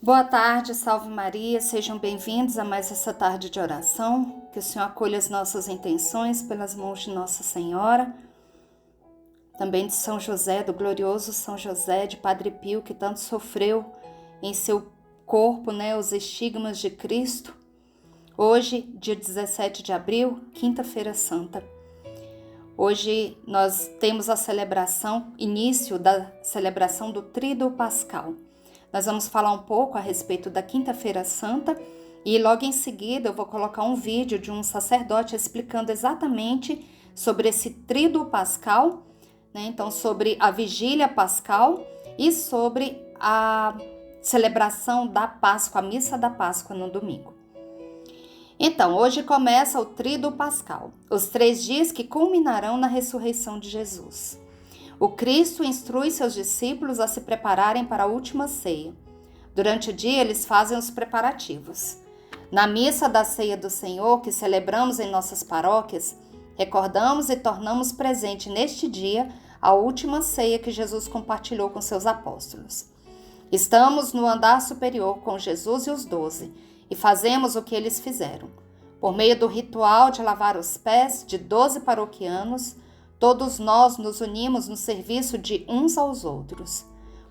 Boa tarde, salve Maria, sejam bem-vindos a mais essa tarde de oração. Que o Senhor acolha as nossas intenções pelas mãos de Nossa Senhora, também de São José, do glorioso São José, de Padre Pio, que tanto sofreu em seu corpo, os estigmas de Cristo. Hoje, dia 17 de abril, quinta-feira santa. Hoje nós temos a celebração, início da celebração do Tríduo Pascal. Nós vamos falar um pouco a respeito da Quinta-feira Santa e logo em seguida eu vou colocar um vídeo de um sacerdote explicando exatamente sobre esse Tríduo Pascal, então sobre a Vigília Pascal e sobre a celebração da Páscoa, a Missa da Páscoa no domingo. Então, hoje começa o Tríduo Pascal, os 3 dias que culminarão na ressurreição de Jesus. O Cristo instrui seus discípulos a se prepararem para a última ceia. Durante o dia, eles fazem os preparativos. Na missa da Ceia do Senhor, que celebramos em nossas paróquias, recordamos e tornamos presente neste dia a última ceia que Jesus compartilhou com seus apóstolos. Estamos no andar superior com Jesus e os 12 e fazemos o que eles fizeram. Por meio do ritual de lavar os pés de 12 paroquianos, todos nós nos unimos no serviço de uns aos outros.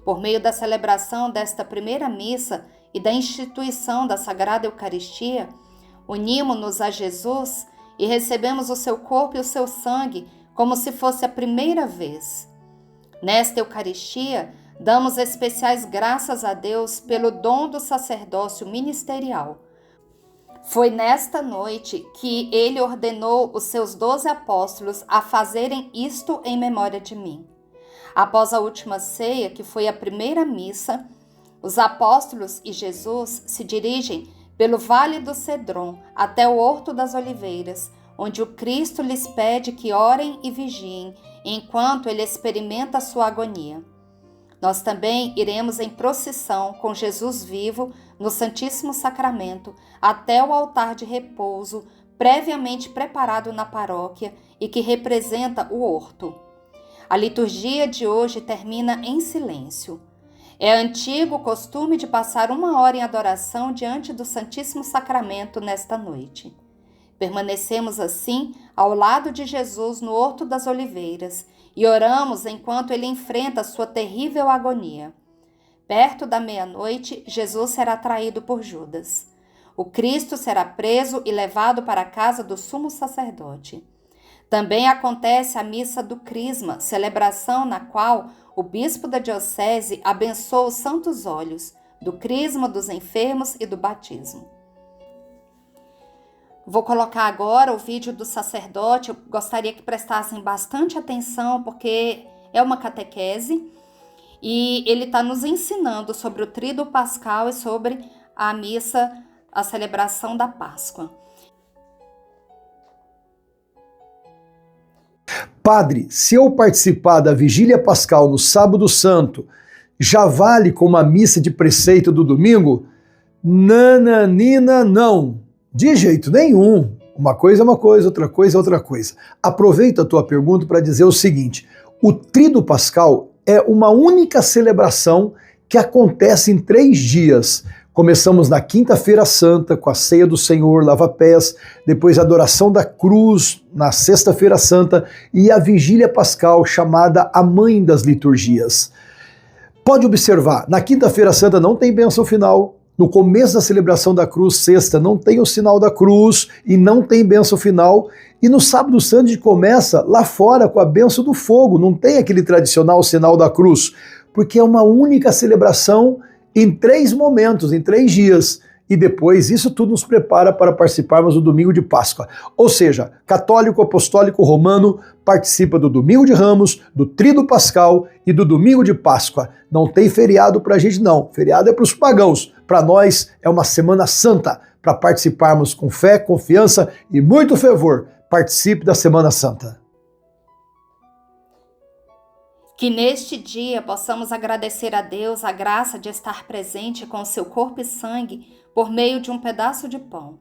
Por meio da celebração desta primeira missa e da instituição da Sagrada Eucaristia, unimos-nos a Jesus e recebemos o seu corpo e o seu sangue como se fosse a primeira vez. Nesta Eucaristia, damos especiais graças a Deus pelo dom do sacerdócio ministerial. Foi nesta noite que ele ordenou os seus 12 apóstolos a fazerem isto em memória de mim. Após a última ceia, que foi a primeira missa, os apóstolos e Jesus se dirigem pelo Vale do Cedron até o Horto das Oliveiras, onde o Cristo lhes pede que orem e vigiem, enquanto ele experimenta a sua agonia. Nós também iremos em procissão com Jesus vivo no Santíssimo Sacramento até o altar de repouso previamente preparado na paróquia e que representa o horto. A liturgia de hoje termina em silêncio. É antigo o costume de passar 1 hora em adoração diante do Santíssimo Sacramento nesta noite. Permanecemos assim ao lado de Jesus no Horto das Oliveiras e oramos enquanto ele enfrenta sua terrível agonia. Perto da meia-noite, Jesus será traído por Judas. O Cristo será preso e levado para a casa do sumo sacerdote. Também acontece a missa do Crisma, celebração na qual o bispo da diocese abençoa os santos óleos do Crisma dos enfermos e do batismo. Vou colocar agora o vídeo do sacerdote. Eu gostaria que prestassem bastante atenção, porque é uma catequese e ele está nos ensinando sobre o Tríduo Pascal e sobre a missa, a celebração da Páscoa. Padre, se eu participar da Vigília Pascal no Sábado Santo, já vale como a missa de preceito do domingo? Nananina, não. De jeito nenhum. Uma coisa é uma coisa, outra coisa é outra coisa. Aproveito a tua pergunta para dizer o seguinte: o Tríduo Pascal é uma única celebração que acontece em 3 dias. Começamos na Quinta-feira Santa, com a Ceia do Senhor, lava-pés, depois a adoração da cruz, na Sexta-feira Santa, e a Vigília Pascal, chamada a Mãe das Liturgias. Pode observar, na Quinta-feira Santa não tem bênção final. No começo da celebração da cruz, sexta, não tem o sinal da cruz e não tem bênção final. E no Sábado Santo a gente começa lá fora com a bênção do fogo, não tem aquele tradicional sinal da cruz, porque é uma única celebração em 3 momentos, em 3 dias. E depois isso tudo nos prepara para participarmos do domingo de Páscoa. Ou seja, católico, apostólico, romano participa do domingo de Ramos, do Tríduo Pascal e do domingo de Páscoa. Não tem feriado para a gente não, feriado é para os pagãos. Para nós é uma semana santa, para participarmos com fé, confiança e muito fervor. Participe da Semana Santa. Que neste dia possamos agradecer a Deus a graça de estar presente com o seu corpo e sangue por meio de um pedaço de pão,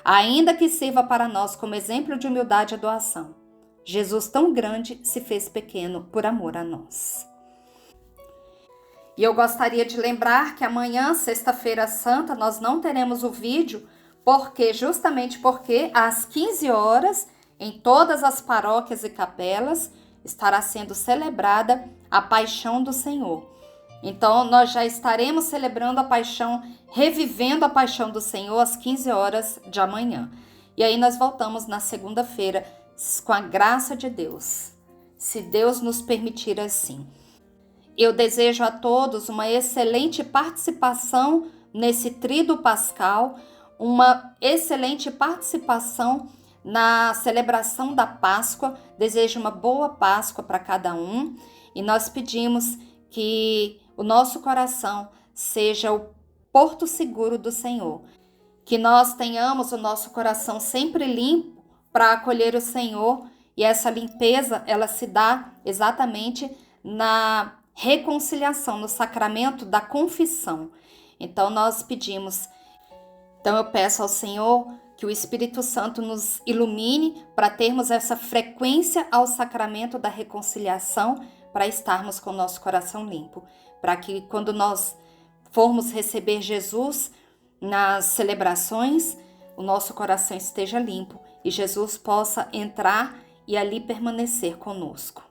ainda que sirva para nós como exemplo de humildade e doação. Jesus tão grande se fez pequeno por amor a nós. E eu gostaria de lembrar que amanhã, sexta-feira santa, nós não teremos o vídeo, justamente porque às 15 horas, em todas as paróquias e capelas, estará sendo celebrada a Paixão do Senhor. Então, nós já estaremos celebrando a Paixão, revivendo a Paixão do Senhor às 15 horas de amanhã. E aí nós voltamos na segunda-feira, com a graça de Deus, se Deus nos permitir assim. Eu desejo a todos uma excelente participação nesse Tríduo Pascal, uma excelente participação na celebração da Páscoa. Desejo uma boa Páscoa para cada um e nós pedimos que o nosso coração seja o porto seguro do Senhor, que nós tenhamos o nosso coração sempre limpo para acolher o Senhor, e essa limpeza ela se dá exatamente na reconciliação, no sacramento da confissão. Então nós pedimos, eu peço ao Senhor que o Espírito Santo nos ilumine para termos essa frequência ao sacramento da reconciliação, para estarmos com o nosso coração limpo, para que quando nós formos receber Jesus nas celebrações, o nosso coração esteja limpo e Jesus possa entrar e ali permanecer conosco.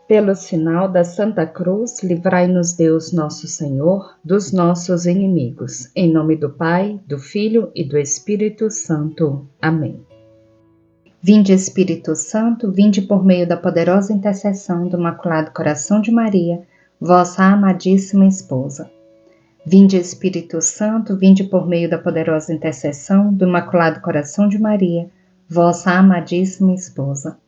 Pelo sinal da Santa Cruz, livrai-nos Deus nosso Senhor dos nossos inimigos. Em nome do Pai, do Filho e do Espírito Santo. Amém. Vinde, Espírito Santo, vinde por meio da poderosa intercessão do Imaculado Coração de Maria, vossa amadíssima esposa. Vinde, Espírito Santo, vinde por meio da poderosa intercessão do Imaculado Coração de Maria, vossa amadíssima esposa.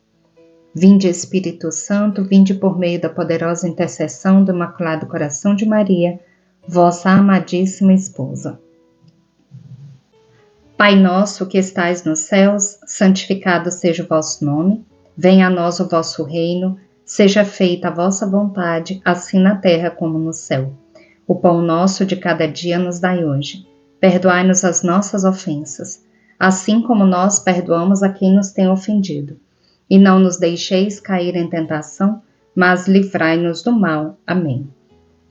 Vinde, Espírito Santo, vinde por meio da poderosa intercessão do Imaculado Coração de Maria, vossa amadíssima esposa. Pai nosso que estais nos céus, santificado seja o vosso nome, venha a nós o vosso reino, seja feita a vossa vontade, assim na terra como no céu. O pão nosso de cada dia nos dai hoje. Perdoai-nos as nossas ofensas, assim como nós perdoamos a quem nos tem ofendido. E não nos deixeis cair em tentação, mas livrai-nos do mal. Amém.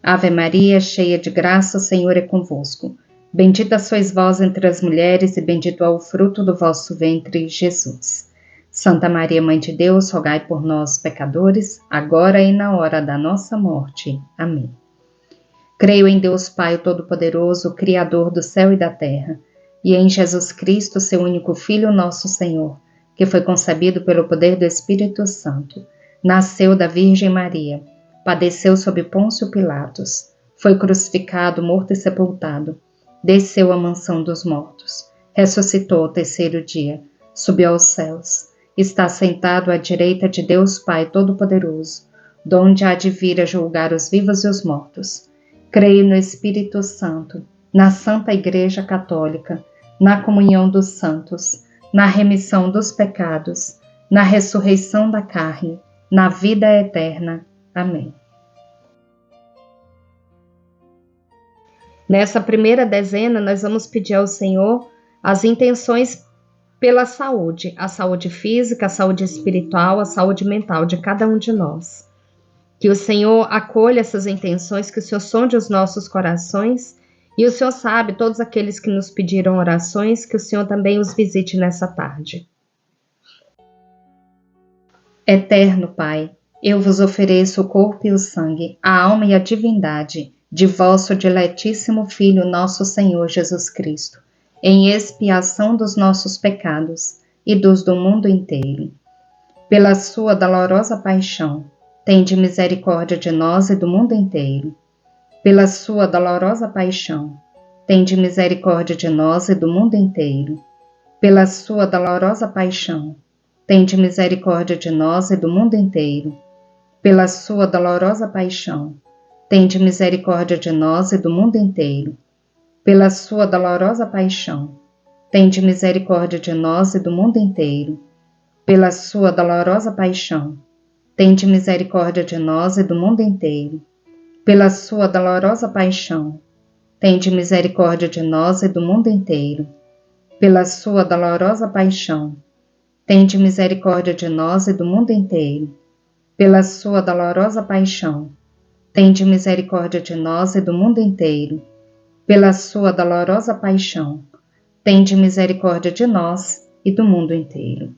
Ave Maria, cheia de graça, o Senhor é convosco. Bendita sois vós entre as mulheres, e bendito é o fruto do vosso ventre, Jesus. Santa Maria, Mãe de Deus, rogai por nós, pecadores, agora e na hora da nossa morte. Amém. Creio em Deus Pai Todo-Poderoso, Criador do céu e da terra, e em Jesus Cristo, seu único Filho, nosso Senhor, que foi concebido pelo poder do Espírito Santo, nasceu da Virgem Maria, padeceu sob Pôncio Pilatos, foi crucificado, morto e sepultado, desceu à mansão dos mortos, ressuscitou ao terceiro dia, subiu aos céus, está sentado à direita de Deus Pai Todo-Poderoso, donde há de vir a julgar os vivos e os mortos. Creio no Espírito Santo, na Santa Igreja Católica, na comunhão dos santos, na remissão dos pecados, na ressurreição da carne, na vida eterna. Amém. Nessa primeira dezena, nós vamos pedir ao Senhor as intenções pela saúde, a saúde física, a saúde espiritual, a saúde mental de cada um de nós. Que o Senhor acolha essas intenções, que o Senhor sonde os nossos corações, e o Senhor sabe todos aqueles que nos pediram orações, que o Senhor também os visite nessa tarde. Eterno Pai, eu vos ofereço o corpo e o sangue, a alma e a divindade de vosso diletíssimo Filho, nosso Senhor Jesus Cristo, em expiação dos nossos pecados e dos do mundo inteiro. Pela sua dolorosa paixão, tende misericórdia de nós e do mundo inteiro. Pela sua dolorosa paixão, tende misericórdia de nós e do mundo inteiro. Pela sua dolorosa paixão, tende misericórdia de nós e do mundo inteiro. Pela sua dolorosa paixão, tende misericórdia de nós e do mundo inteiro. Pela sua dolorosa paixão, tende misericórdia de nós e do mundo inteiro. Pela sua dolorosa paixão, tende misericórdia de nós e do mundo inteiro. Pela sua dolorosa paixão, tende misericórdia de nós e do mundo inteiro. Pela sua dolorosa paixão, tende misericórdia de nós e do mundo inteiro. pela sua dolorosa paixão, tende misericórdia de nós e do mundo inteiro. Pela sua dolorosa paixão, tende misericórdia de nós e do mundo inteiro.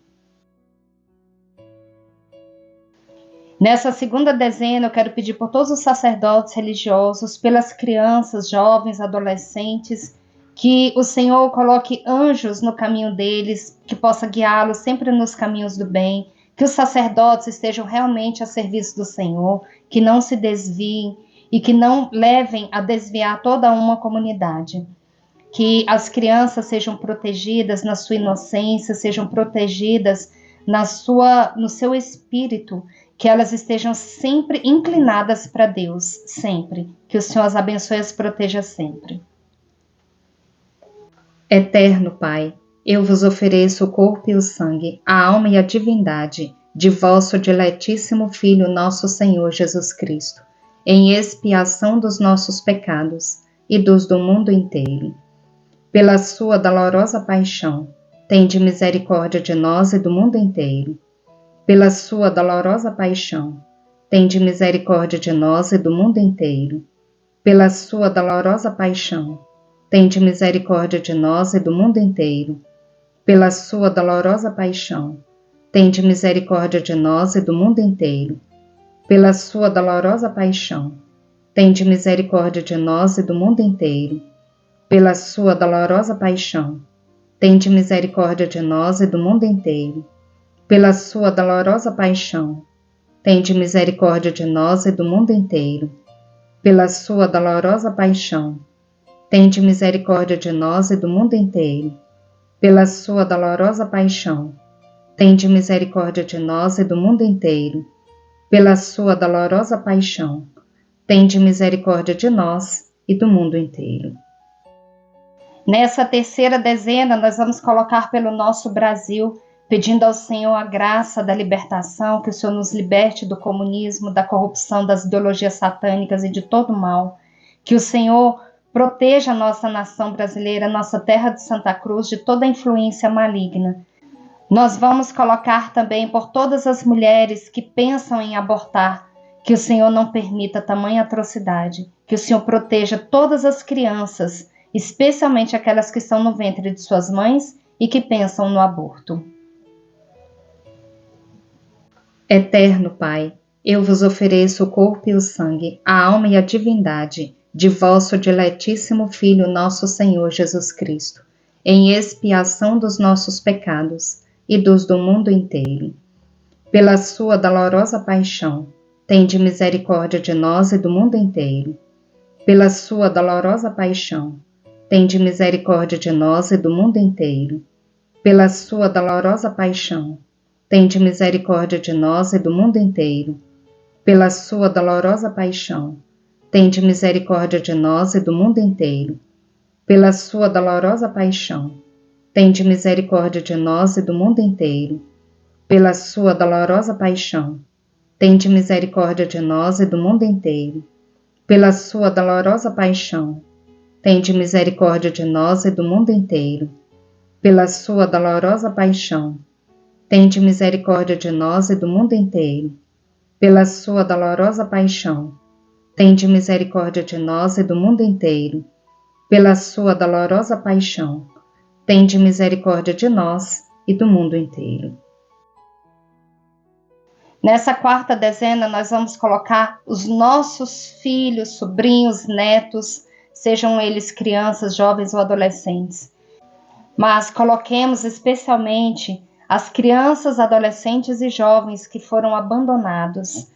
Nessa segunda dezena, eu quero pedir por todos os sacerdotes religiosos, pelas crianças, jovens, adolescentes, que o Senhor coloque anjos no caminho deles, que possa guiá-los sempre nos caminhos do bem, que os sacerdotes estejam realmente a serviço do Senhor, que não se desviem e que não levem a desviar toda uma comunidade. Que as crianças sejam protegidas na sua inocência, sejam protegidas no seu espírito, que elas estejam sempre inclinadas para Deus, sempre. Que o Senhor as abençoe e as proteja sempre. Eterno Pai, eu vos ofereço o corpo e o sangue, a alma e a divindade de vosso diletíssimo Filho, nosso Senhor Jesus Cristo, em expiação dos nossos pecados e dos do mundo inteiro. Pela sua dolorosa paixão, tende misericórdia de nós e do mundo inteiro. Pela sua dolorosa paixão, tende misericórdia de nós e do mundo inteiro. Pela sua dolorosa paixão, tende misericórdia de nós e do mundo inteiro. Pela sua dolorosa paixão, tende misericórdia de nós e do mundo inteiro. Pela sua dolorosa paixão, tende misericórdia de nós e do mundo inteiro. Pela sua dolorosa paixão, tende misericórdia de nós e do mundo inteiro. Pela sua dolorosa paixão, tende misericórdia de nós e do mundo inteiro. Pela sua dolorosa paixão, tende misericórdia de nós e do mundo inteiro. Pela sua dolorosa paixão, tende misericórdia de nós e do mundo inteiro. Pela sua dolorosa paixão, tende misericórdia de nós e do mundo inteiro. Nessa terceira dezena, nós vamos colocar pelo nosso Brasil, pedindo ao Senhor a graça da libertação, que o Senhor nos liberte do comunismo, da corrupção, das ideologias satânicas e de todo o mal. Que o Senhor proteja a nossa nação brasileira, nossa terra de Santa Cruz, de toda influência maligna. Nós vamos colocar também por todas as mulheres que pensam em abortar, que o Senhor não permita tamanha atrocidade, que o Senhor proteja todas as crianças, especialmente aquelas que estão no ventre de suas mães e que pensam no aborto. Eterno Pai, eu vos ofereço o corpo e o sangue, a alma e a divindade de vosso diletíssimo Filho, nosso Senhor Jesus Cristo, em expiação dos nossos pecados e dos do mundo inteiro. Pela sua dolorosa paixão, tende misericórdia de nós e do mundo inteiro. Pela sua dolorosa paixão, tende misericórdia de nós e do mundo inteiro. Pela sua dolorosa paixão, tende misericórdia de nós e do mundo inteiro. Pela sua dolorosa paixão, tende misericórdia de nós e do mundo inteiro. Pela sua dolorosa paixão, tende misericórdia de nós e do mundo inteiro. Pela sua dolorosa paixão, tende misericórdia de nós e do mundo inteiro. Pela sua dolorosa paixão, tende misericórdia de nós e do mundo inteiro. Pela sua dolorosa paixão, tende misericórdia de nós e do mundo inteiro. Pela sua dolorosa paixão, tende misericórdia de nós e do mundo inteiro. Pela sua dolorosa paixão, tende misericórdia de nós e do mundo inteiro. Nessa quarta dezena, nós vamos colocar os nossos filhos, sobrinhos, netos, sejam eles crianças, jovens ou adolescentes. Mas coloquemos especialmente as crianças, adolescentes e jovens que foram abandonados,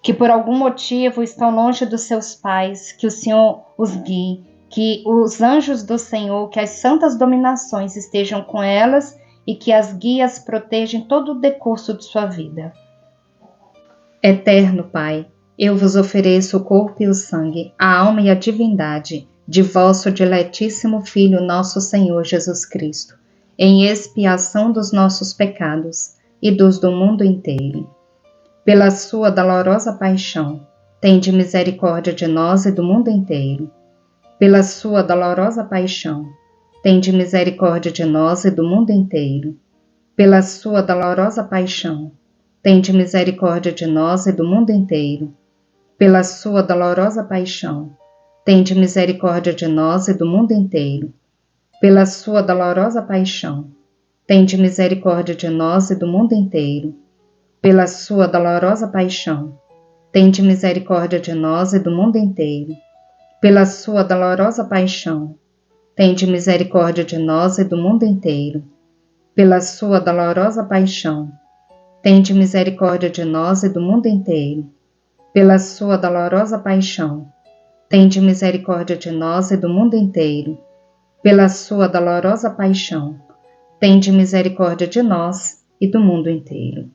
que por algum motivo estão longe dos seus pais, que o Senhor os guie, que os anjos do Senhor, que as santas dominações estejam com elas e que as guias protejam todo o decurso de sua vida. Eterno Pai, eu vos ofereço o corpo e o sangue, a alma e a divindade de vosso diletíssimo Filho, nosso Senhor Jesus Cristo, em expiação dos nossos pecados e dos do mundo inteiro. Pela sua dolorosa paixão, tende misericórdia de nós e do mundo inteiro. Pela sua dolorosa paixão, tende misericórdia de nós e do mundo inteiro. Pela sua dolorosa paixão, tende misericórdia de nós e do mundo inteiro. Pela sua dolorosa paixão, tende misericórdia de nós e do mundo inteiro. Pela sua dolorosa paixão, tende misericórdia de nós e do mundo inteiro. Pela sua dolorosa paixão, tende misericórdia de nós e do mundo inteiro. Pela sua dolorosa paixão, tende misericórdia de nós e do mundo inteiro. Pela sua dolorosa paixão, tende misericórdia de nós e do mundo inteiro. Pela sua dolorosa paixão, tende misericórdia de nós e do mundo inteiro. Pela sua dolorosa paixão, tende misericórdia de nós e do mundo inteiro.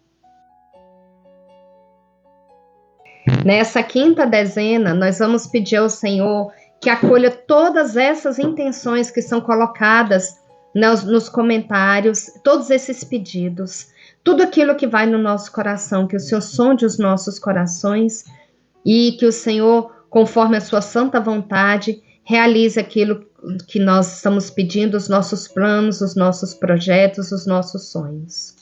Nessa quinta dezena, nós vamos pedir ao Senhor que acolha todas essas intenções que são colocadas nos comentários, todos esses pedidos, tudo aquilo que vai no nosso coração, que o Senhor sonde os nossos corações e que o Senhor, conforme a sua santa vontade, realize aquilo que nós estamos pedindo, os nossos planos, os nossos projetos, os nossos sonhos.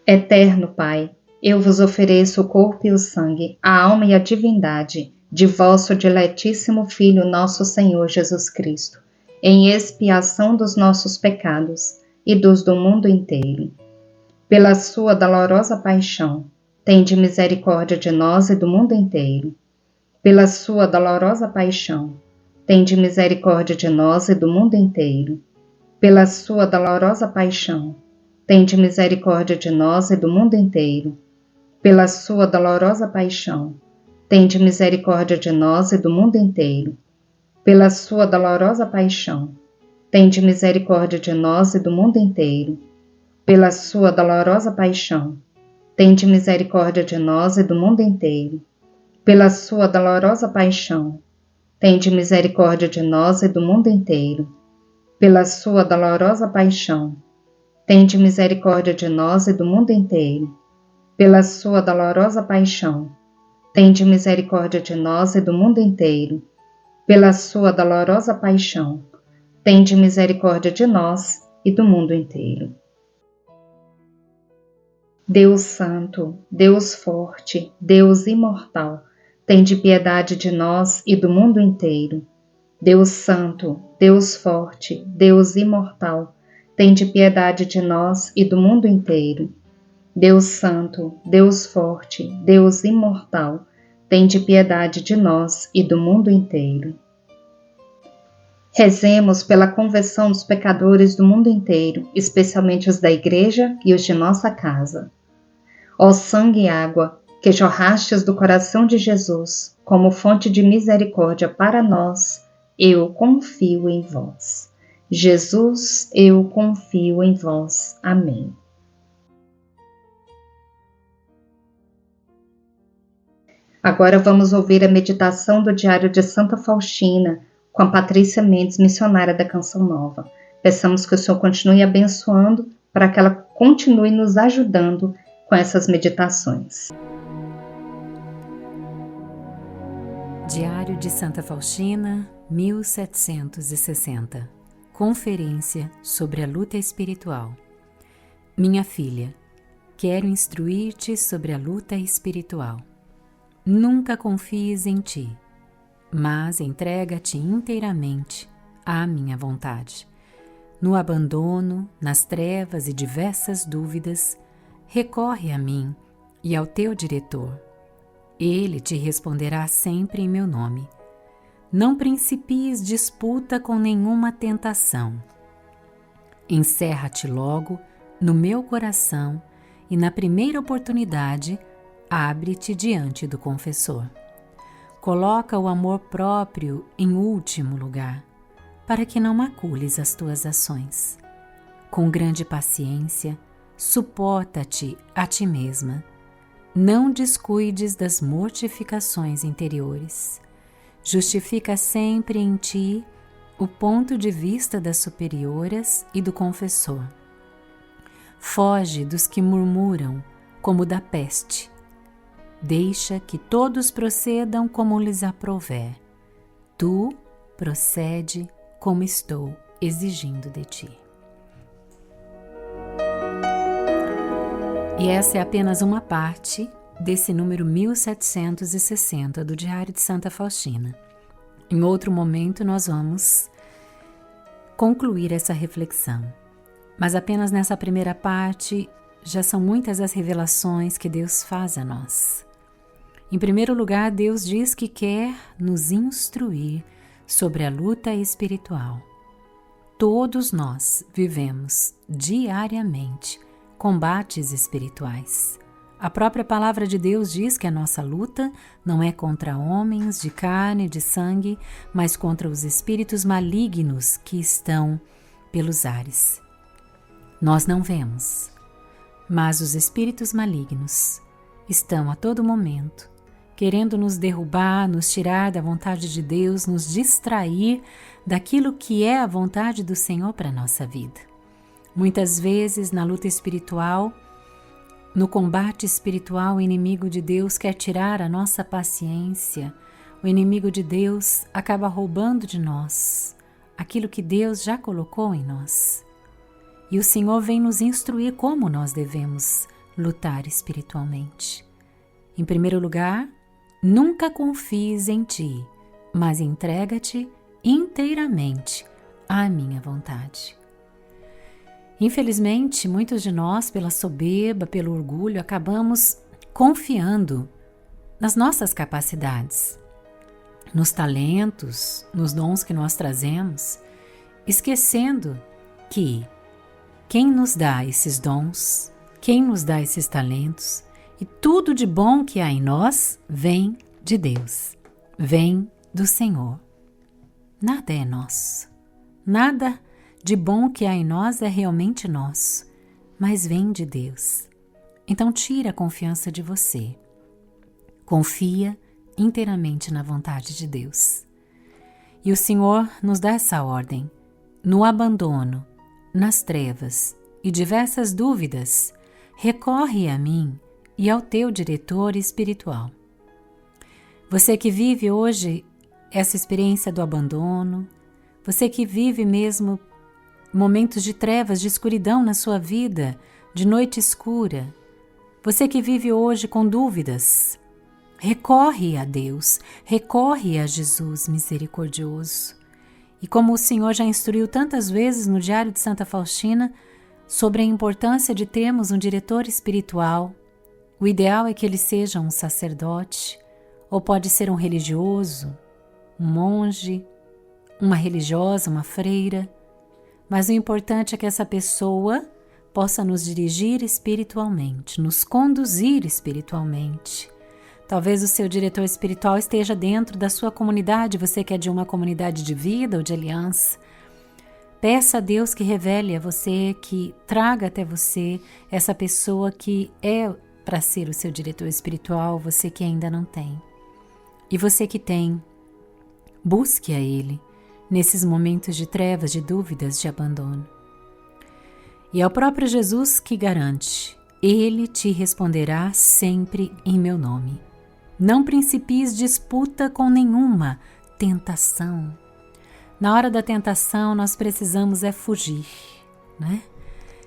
Eterno Pai, eu vos ofereço o corpo e o sangue, a alma e a divindade de vosso diletíssimo Filho, nosso Senhor Jesus Cristo, em expiação dos nossos pecados e dos do mundo inteiro. Pela sua dolorosa paixão, tende misericórdia de nós e do mundo inteiro. Pela sua dolorosa paixão, tende misericórdia de nós e do mundo inteiro. Pela sua dolorosa paixão, tende misericórdia de nós e do mundo inteiro. Pela sua dolorosa paixão, tende misericórdia de nós e do mundo inteiro. Pela sua dolorosa paixão, tende misericórdia de nós e do mundo inteiro. Pela sua dolorosa paixão, tende misericórdia de nós e do mundo inteiro. Pela sua dolorosa paixão, tende misericórdia de nós e do mundo inteiro. Pela sua dolorosa paixão, tende misericórdia de nós e do mundo inteiro. Pela sua dolorosa paixão, tende misericórdia de nós e do mundo inteiro. Pela sua dolorosa paixão, tende misericórdia de nós e do mundo inteiro. Deus Santo, Deus Forte, Deus Imortal, tende piedade de nós e do mundo inteiro. Deus Santo, Deus Forte, Deus Imortal, tende piedade de nós e do mundo inteiro. Deus Santo, Deus Forte, Deus Imortal, tende piedade de nós e do mundo inteiro. Rezemos pela conversão dos pecadores do mundo inteiro, especialmente os da Igreja e os de nossa casa. Ó sangue e água, que jorrastes do coração de Jesus, como fonte de misericórdia para nós, eu confio em vós. Jesus, eu confio em vós. Amém. Agora vamos ouvir a meditação do Diário de Santa Faustina, com a Patrícia Mendes, missionária da Canção Nova. Peçamos que o Senhor continue abençoando para que ela continue nos ajudando com essas meditações. Diário de Santa Faustina, 1760. Conferência sobre a luta espiritual. Minha filha, quero instruir-te sobre a luta espiritual. Nunca confies em ti, mas entrega-te inteiramente à minha vontade. No abandono, nas trevas e diversas dúvidas, recorre a mim e ao teu diretor. Ele te responderá sempre em meu nome. Não principies disputa com nenhuma tentação. Encerra-te logo no meu coração e, na primeira oportunidade, abre-te diante do confessor. Coloca o amor próprio em último lugar, para que não macules as tuas ações. Com grande paciência, suporta-te a ti mesma. Não descuides das mortificações interiores. Justifica sempre em ti o ponto de vista das superioras e do confessor. Foge dos que murmuram, como da peste. Deixa que todos procedam como lhes aprouver. Tu procede como estou exigindo de ti. E essa é apenas uma parte desse número 1760 do Diário de Santa Faustina. Em outro momento nós vamos concluir essa reflexão. Mas apenas nessa primeira parte já são muitas as revelações que Deus faz a nós. Em primeiro lugar, Deus diz que quer nos instruir sobre a luta espiritual. Todos nós vivemos diariamente combates espirituais. A própria palavra de Deus diz que a nossa luta não é contra homens de carne e de sangue, mas contra os espíritos malignos que estão pelos ares. Nós não vemos, mas os espíritos malignos estão a todo momento querendo nos derrubar, nos tirar da vontade de Deus, nos distrair daquilo que é a vontade do Senhor para a nossa vida. Muitas vezes, na luta espiritual, no combate espiritual, o inimigo de Deus quer tirar a nossa paciência. O inimigo de Deus acaba roubando de nós aquilo que Deus já colocou em nós. E o Senhor vem nos instruir como nós devemos lutar espiritualmente. Em primeiro lugar, nunca confies em ti, mas entrega-te inteiramente à minha vontade. Infelizmente, muitos de nós, pela soberba, pelo orgulho, acabamos confiando nas nossas capacidades, nos talentos, nos dons que nós trazemos, esquecendo que quem nos dá esses dons, quem nos dá esses talentos e tudo de bom que há em nós vem de Deus, vem do Senhor. Nada é nosso, nada de bom que há em nós é realmente nosso, mas vem de Deus. Então tira a confiança de você. Confia inteiramente na vontade de Deus. E o Senhor nos dá essa ordem. No abandono, nas trevas e diversas dúvidas, recorre a mim e ao teu diretor espiritual. Você que vive hoje essa experiência do abandono, você que vive mesmo momentos de trevas, de escuridão na sua vida, de noite escura. Você que vive hoje com dúvidas, recorre a Deus, recorre a Jesus misericordioso. E como o Senhor já instruiu tantas vezes no Diário de Santa Faustina sobre a importância de termos um diretor espiritual, o ideal é que ele seja um sacerdote, ou pode ser um religioso, um monge, uma religiosa, uma freira, mas o importante é que essa pessoa possa nos dirigir espiritualmente, nos conduzir espiritualmente. Talvez o seu diretor espiritual esteja dentro da sua comunidade, você que é de uma comunidade de vida ou de aliança. Peça a Deus que revele a você, que traga até você essa pessoa que é para ser o seu diretor espiritual, você que ainda não tem. E você que tem, busque a Ele nesses momentos de trevas, de dúvidas, de abandono. E é o próprio Jesus que garante, Ele te responderá sempre em meu nome. Não principies disputa com nenhuma tentação. Na hora da tentação, nós precisamos fugir, né?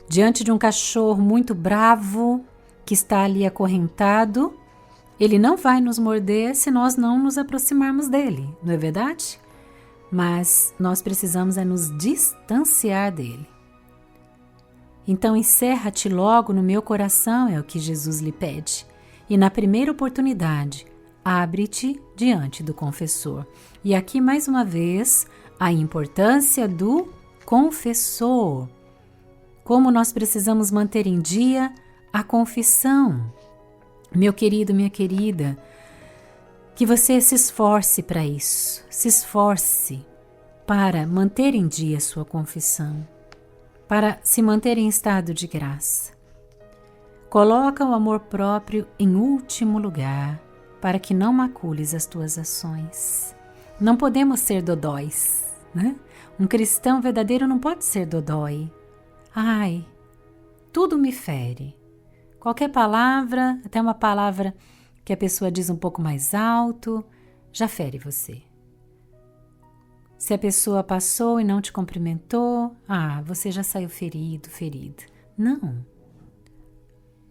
Diante de um cachorro muito bravo, que está ali acorrentado, ele não vai nos morder se nós não nos aproximarmos dele, não é verdade? Mas nós precisamos nos distanciar dele. Então encerra-te logo no meu coração, é o que Jesus lhe pede. E na primeira oportunidade, abre-te diante do confessor. E aqui mais uma vez, a importância do confessor. Como nós precisamos manter em dia a confissão. Meu querido, minha querida, que você se esforce para isso, se esforce para manter em dia a sua confissão, para se manter em estado de graça. Coloca o amor próprio em último lugar, para que não macules as tuas ações. Não podemos ser dodóis, né? Um cristão verdadeiro não pode ser dodói. Ai, tudo me fere. Qualquer palavra, até uma palavra que a pessoa diz um pouco mais alto, já fere você. Se a pessoa passou e não te cumprimentou, você já saiu ferido, ferida. Não.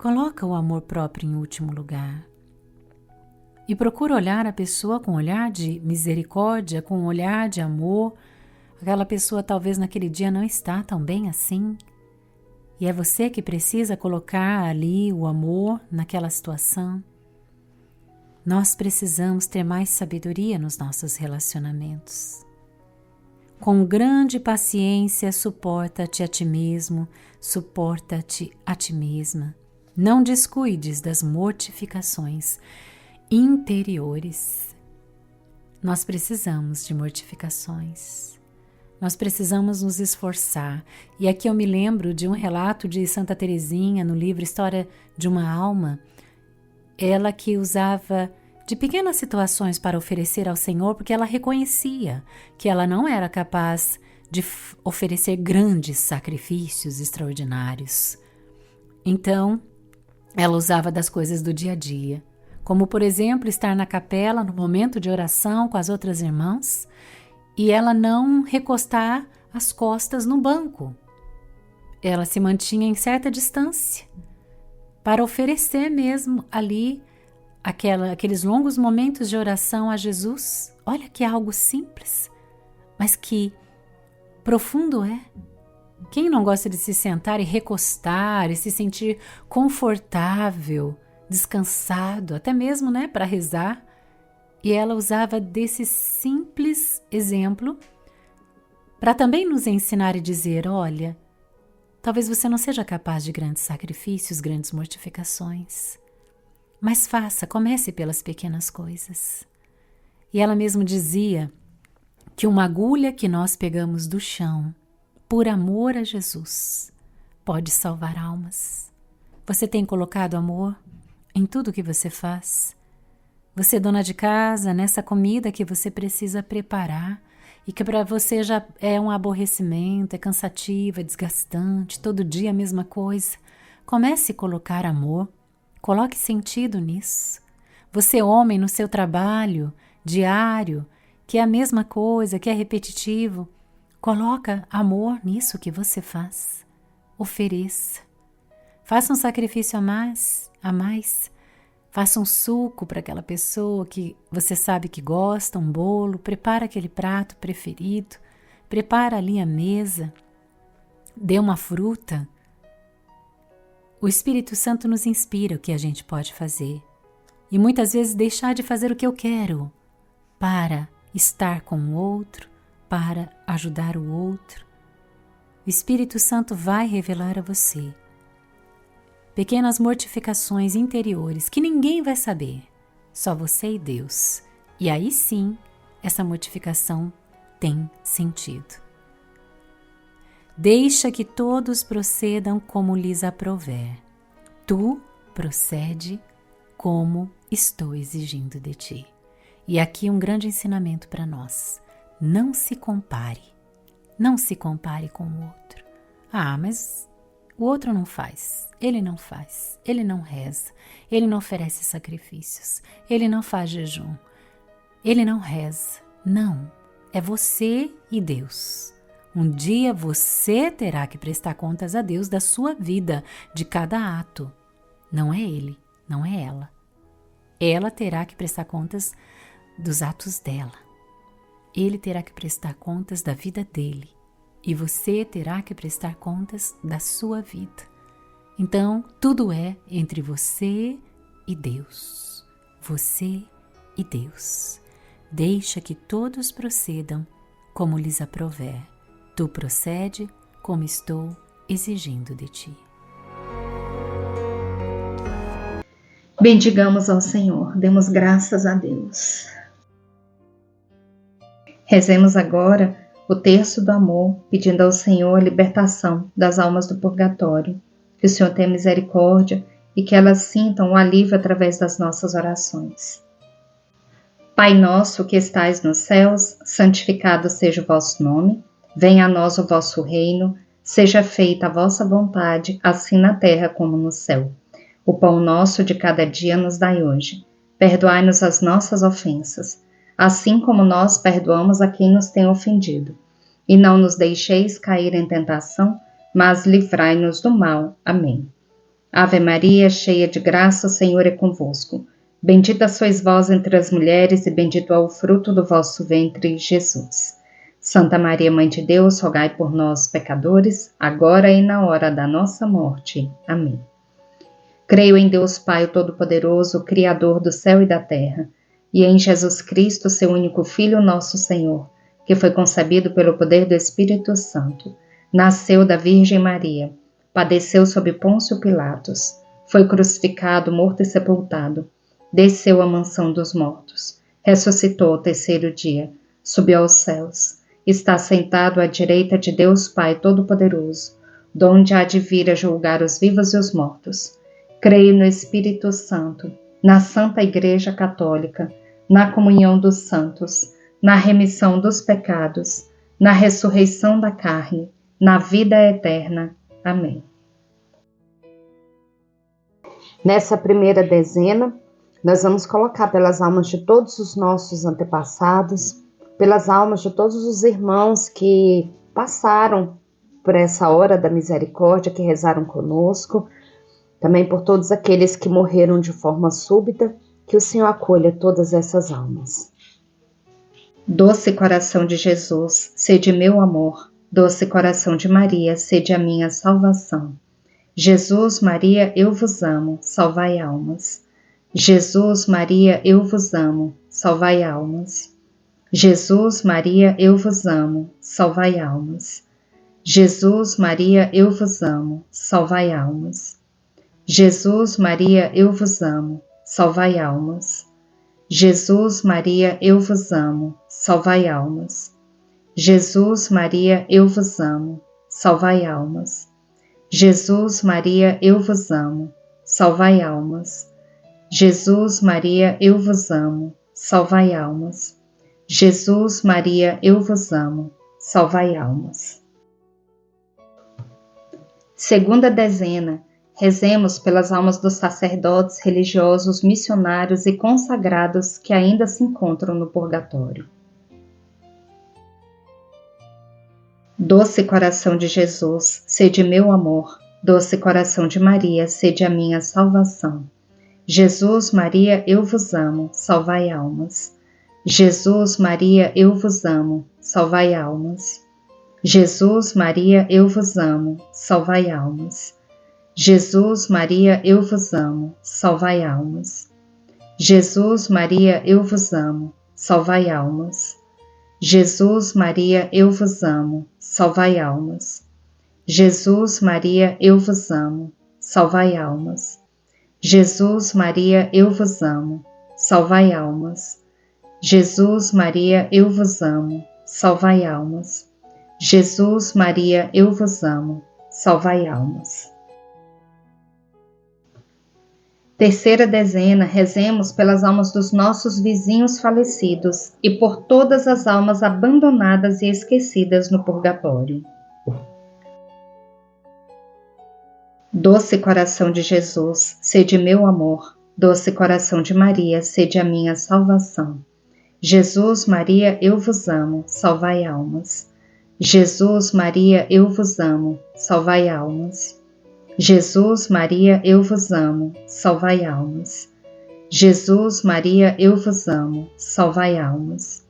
Coloca o amor próprio em último lugar. E procura olhar a pessoa com um olhar de misericórdia, com um olhar de amor. Aquela pessoa talvez naquele dia não está tão bem assim. E é você que precisa colocar ali o amor naquela situação. Nós precisamos ter mais sabedoria nos nossos relacionamentos. Com grande paciência, suporta-te a ti mesmo, suporta-te a ti mesma. Não descuides das mortificações interiores. Nós precisamos de mortificações. Nós precisamos nos esforçar. E aqui eu me lembro de um relato de Santa Teresinha no livro História de uma Alma. Ela que usava de pequenas situações para oferecer ao Senhor, porque ela reconhecia que ela não era capaz de oferecer grandes sacrifícios extraordinários. Então, ela usava das coisas do dia a dia, como, por exemplo, estar na capela no momento de oração com as outras irmãs e ela não recostar as costas no banco. Ela se mantinha em certa distância para oferecer mesmo ali aqueles longos momentos de oração a Jesus. Olha que algo simples, mas que profundo é. Quem não gosta de se sentar e recostar e se sentir confortável, descansado, até mesmo, para rezar? E ela usava desse simples exemplo para também nos ensinar e dizer, olha, talvez você não seja capaz de grandes sacrifícios, grandes mortificações, mas comece pelas pequenas coisas. E ela mesmo dizia que uma agulha que nós pegamos do chão, por amor a Jesus, pode salvar almas. Você tem colocado amor em tudo que você faz? Você, dona de casa, nessa comida que você precisa preparar e que para você já é um aborrecimento, é cansativo, é desgastante, todo dia a mesma coisa. Comece a colocar amor, coloque sentido nisso. Você, homem, no seu trabalho diário, que é a mesma coisa, que é repetitivo, coloca amor nisso que você faz. Ofereça. Faça um sacrifício a mais. Faça um suco para aquela pessoa que você sabe que gosta, um bolo, prepara aquele prato preferido, prepara ali a mesa, dê uma fruta. O Espírito Santo nos inspira o que a gente pode fazer. E muitas vezes deixar de fazer o que eu quero para estar com o outro, para ajudar o outro. O Espírito Santo vai revelar a você pequenas mortificações interiores que ninguém vai saber, só você e Deus. E aí sim, essa mortificação tem sentido. Deixa que todos procedam como lhes aprouver. Tu procede como estou exigindo de ti. E aqui um grande ensinamento para nós. Não se compare. Não se compare com o outro. Mas o outro não faz, ele não reza, ele não oferece sacrifícios, ele não faz jejum, ele não reza. Não, é você e Deus. Um dia você terá que prestar contas a Deus da sua vida, de cada ato. Não é ele, não é ela. Ela terá que prestar contas dos atos dela. Ele terá que prestar contas da vida dele. E você terá que prestar contas da sua vida. Então, tudo é entre você e Deus. Você e Deus. Deixa que todos procedam como lhes aprouver. Tu procede como estou exigindo de ti. Bendigamos ao Senhor, demos graças a Deus. Rezemos agora o terço do amor, pedindo ao Senhor a libertação das almas do purgatório, que o Senhor tenha misericórdia e que elas sintam o alívio através das nossas orações. Pai nosso que estais nos céus, santificado seja o vosso nome, venha a nós o vosso reino, seja feita a vossa vontade, assim na terra como no céu. O pão nosso de cada dia nos dai hoje. Perdoai-nos as nossas ofensas, assim como nós perdoamos a quem nos tem ofendido. E não nos deixeis cair em tentação, mas livrai-nos do mal. Amém. Ave Maria, cheia de graça, o Senhor é convosco. Bendita sois vós entre as mulheres, e bendito é o fruto do vosso ventre, Jesus. Santa Maria, Mãe de Deus, rogai por nós, pecadores, agora e na hora da nossa morte. Amém. Creio em Deus Pai Todo-Poderoso, Criador do céu e da terra, e em Jesus Cristo, seu único Filho, nosso Senhor, que foi concebido pelo poder do Espírito Santo, nasceu da Virgem Maria, padeceu sob Pôncio Pilatos, foi crucificado, morto e sepultado, desceu à mansão dos mortos, ressuscitou ao terceiro dia, subiu aos céus, está sentado à direita de Deus Pai Todo-Poderoso, donde há de vir a julgar os vivos e os mortos. Creio no Espírito Santo, na Santa Igreja Católica, na comunhão dos santos, na remissão dos pecados, na ressurreição da carne, na vida eterna. Amém. Nessa primeira dezena, nós vamos colocar pelas almas de todos os nossos antepassados, pelas almas de todos os irmãos que passaram por essa hora da misericórdia, que rezaram conosco, também por todos aqueles que morreram de forma súbita, que o Senhor acolha todas essas almas. Doce coração de Jesus, sede meu amor. Doce coração de Maria, sede a minha salvação. Jesus, Maria, eu vos amo, salvai almas. Jesus, Maria, eu vos amo, salvai almas. Jesus, Maria, eu vos amo, salvai almas. Jesus, Maria, eu vos amo, salvai almas. Jesus, Maria, eu vos amo, salvai almas. Jesus, Maria, eu vos amo, salvai almas. Jesus, Maria, eu vos amo, salvai almas. Jesus, Maria, eu vos amo, salvai almas. Jesus, Maria, eu vos amo, salvai almas. Jesus, Maria, eu vos amo, salvai almas. Segunda dezena. Rezemos pelas almas dos sacerdotes, religiosos, missionários e consagrados que ainda se encontram no purgatório. Doce coração de Jesus, sede meu amor. Doce coração de Maria, sede a minha salvação. Jesus, Maria, eu vos amo, salvai almas. Jesus, Maria, eu vos amo, salvai almas. Jesus, Maria, eu vos amo, salvai almas. Jesus, Maria, eu vos amo, salvai almas. Jesus, Maria, eu vos amo, salvai almas. Jesus, Maria, eu vos amo, salvai almas. Jesus, Maria, eu vos amo, salvai almas. Jesus, Maria, eu vos amo, salvai almas. Jesus, Maria, eu vos amo, salvai almas. Jesus, Maria, eu vos amo, salvai almas. Terceira dezena, rezemos pelas almas dos nossos vizinhos falecidos e por todas as almas abandonadas e esquecidas no purgatório. Doce coração de Jesus, sede meu amor. Doce coração de Maria, sede a minha salvação. Jesus, Maria, eu vos amo, salvai almas. Jesus, Maria, eu vos amo, salvai almas. Jesus, Maria, eu vos amo, salvai almas. Jesus, Maria, eu vos amo, salvai almas.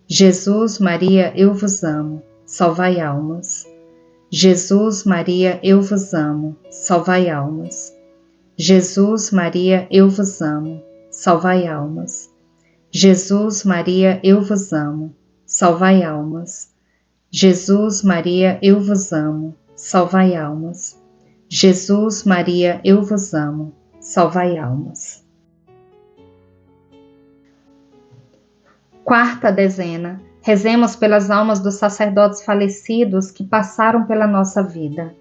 Jesus, Maria, eu vos amo, salvai almas. Jesus, Maria, eu vos amo, salvai almas. Jesus, Maria, eu vos amo, salvai almas. Jesus, Maria, eu vos amo, salvai almas. Jesus, Maria, eu vos amo, salvai almas. Jesus, Maria, eu vos amo, salvai almas. Quarta dezena. Rezemos pelas almas dos sacerdotes falecidos que passaram pela nossa vida.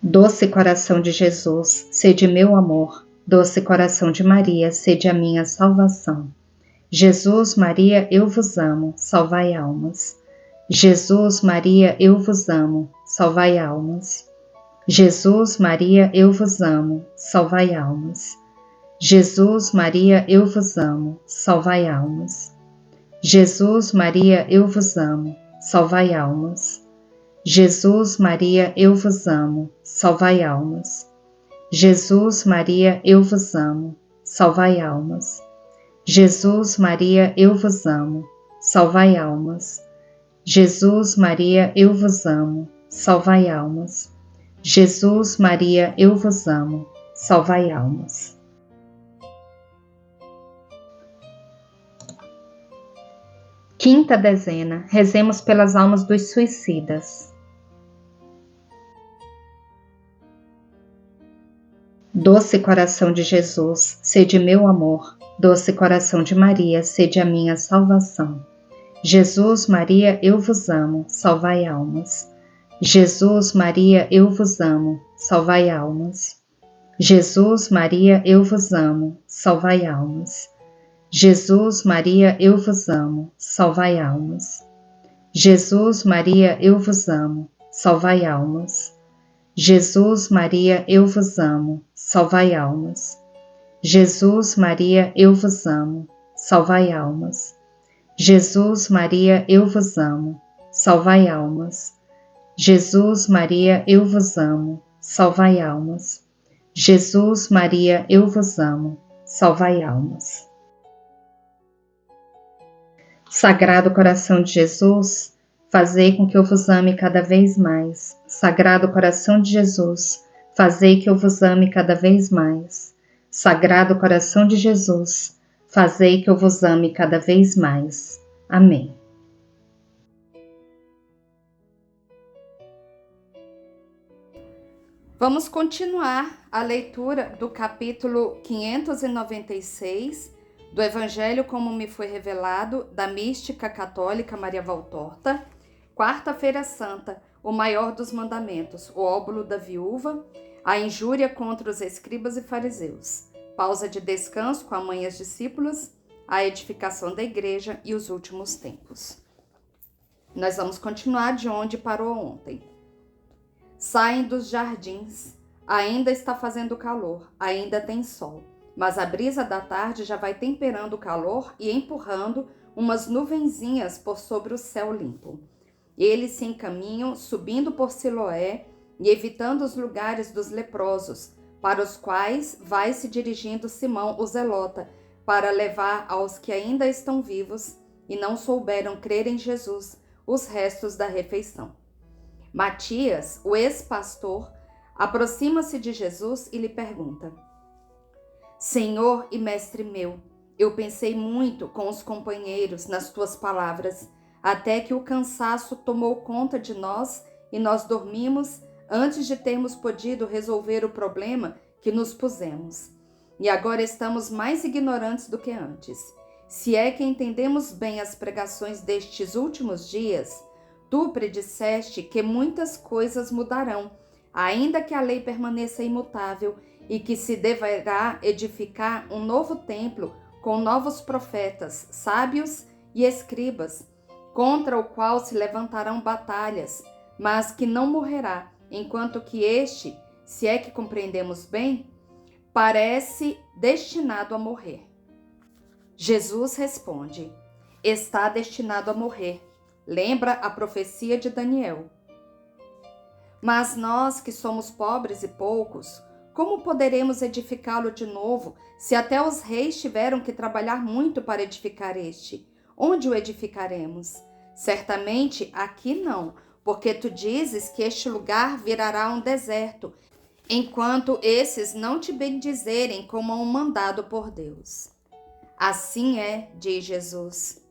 Doce coração de Jesus, sede meu amor. Doce coração de Maria, sede a minha salvação. Jesus, Maria, eu vos amo, salvai almas. Jesus, Maria, eu vos amo, salvai almas. Jesus, Maria, eu vos amo, salvai almas. Jesus, Maria, eu vos amo, salvai almas. Jesus, Maria, eu vos amo, salvai almas. Jesus, Maria, eu vos amo, salvai almas. Jesus, Maria, eu vos amo, salvai almas. Jesus, Maria, eu vos amo, salvai almas. Jesus, Maria, eu vos amo, salvai almas. Jesus, Maria, eu vos amo, salvai almas. Quinta dezena, rezemos pelas almas dos suicidas. Doce coração de Jesus, sede meu amor. Doce coração de Maria, sede a minha salvação. Jesus, Maria, eu vos amo, salvai almas. Jesus, Maria, eu vos amo, salvai almas. Jesus, Maria, eu vos amo, salvai almas. Jesus, Maria, eu vos amo, salvai almas. Jesus, Maria, eu vos amo, salvai almas. Jesus, Maria, eu vos amo, salvai almas. Jesus, Maria, eu vos amo, salvai almas. Jesus, Maria, eu vos amo, salvai almas. Jesus, Maria, eu vos amo, salvai almas. Jesus, Maria, eu vos amo, salvai almas. Sagrado coração de Jesus, fazei com que eu vos ame cada vez mais. Sagrado coração de Jesus, fazei que eu vos ame cada vez mais. Sagrado coração de Jesus, fazei que eu vos ame cada vez mais. Amém. Vamos continuar a leitura do capítulo 596 do Evangelho como me foi revelado da mística católica Maria Valtorta, Quarta-feira Santa, o maior dos mandamentos, o óbolo da viúva, a injúria contra os escribas e fariseus, pausa de descanso com a mãe e as discípulas, a edificação da igreja e os últimos tempos. Nós vamos continuar de onde parou ontem. Saem dos jardins, ainda está fazendo calor, ainda tem sol, mas a brisa da tarde já vai temperando o calor e empurrando umas nuvenzinhas por sobre o céu limpo. Eles se encaminham, subindo por Siloé e evitando os lugares dos leprosos, para os quais vai se dirigindo Simão o Zelota, para levar aos que ainda estão vivos e não souberam crer em Jesus os restos da refeição. Matias, o ex-pastor, aproxima-se de Jesus e lhe pergunta: Senhor e mestre meu, eu pensei muito com os companheiros nas tuas palavras, até que o cansaço tomou conta de nós e nós dormimos antes de termos podido resolver o problema que nos pusemos. E agora estamos mais ignorantes do que antes. Se é que entendemos bem as pregações destes últimos dias, tu predisseste que muitas coisas mudarão, ainda que a lei permaneça imutável, e que se deverá edificar um novo templo com novos profetas, sábios e escribas, contra o qual se levantarão batalhas, mas que não morrerá, enquanto que este, se é que compreendemos bem, parece destinado a morrer. Jesus responde: está destinado a morrer. Lembra a profecia de Daniel. Mas nós que somos pobres e poucos, como poderemos edificá-lo de novo, se até os reis tiveram que trabalhar muito para edificar este? Onde o edificaremos? Certamente aqui não, porque tu dizes que este lugar virará um deserto, enquanto esses não te bendizerem como um mandado por Deus. Assim é, diz Jesus.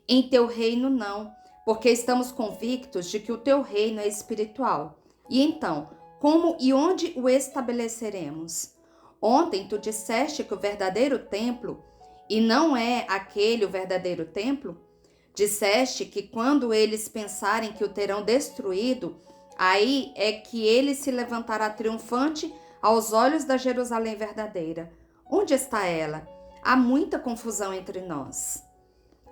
Em teu reino não, porque estamos convictos de que o teu reino é espiritual. E então, como e onde o estabeleceremos? Ontem tu disseste que o verdadeiro templo, e não é aquele o verdadeiro templo? Disseste que quando eles pensarem que o terão destruído, aí é que ele se levantará triunfante aos olhos da Jerusalém verdadeira. Onde está ela? Há muita confusão entre nós.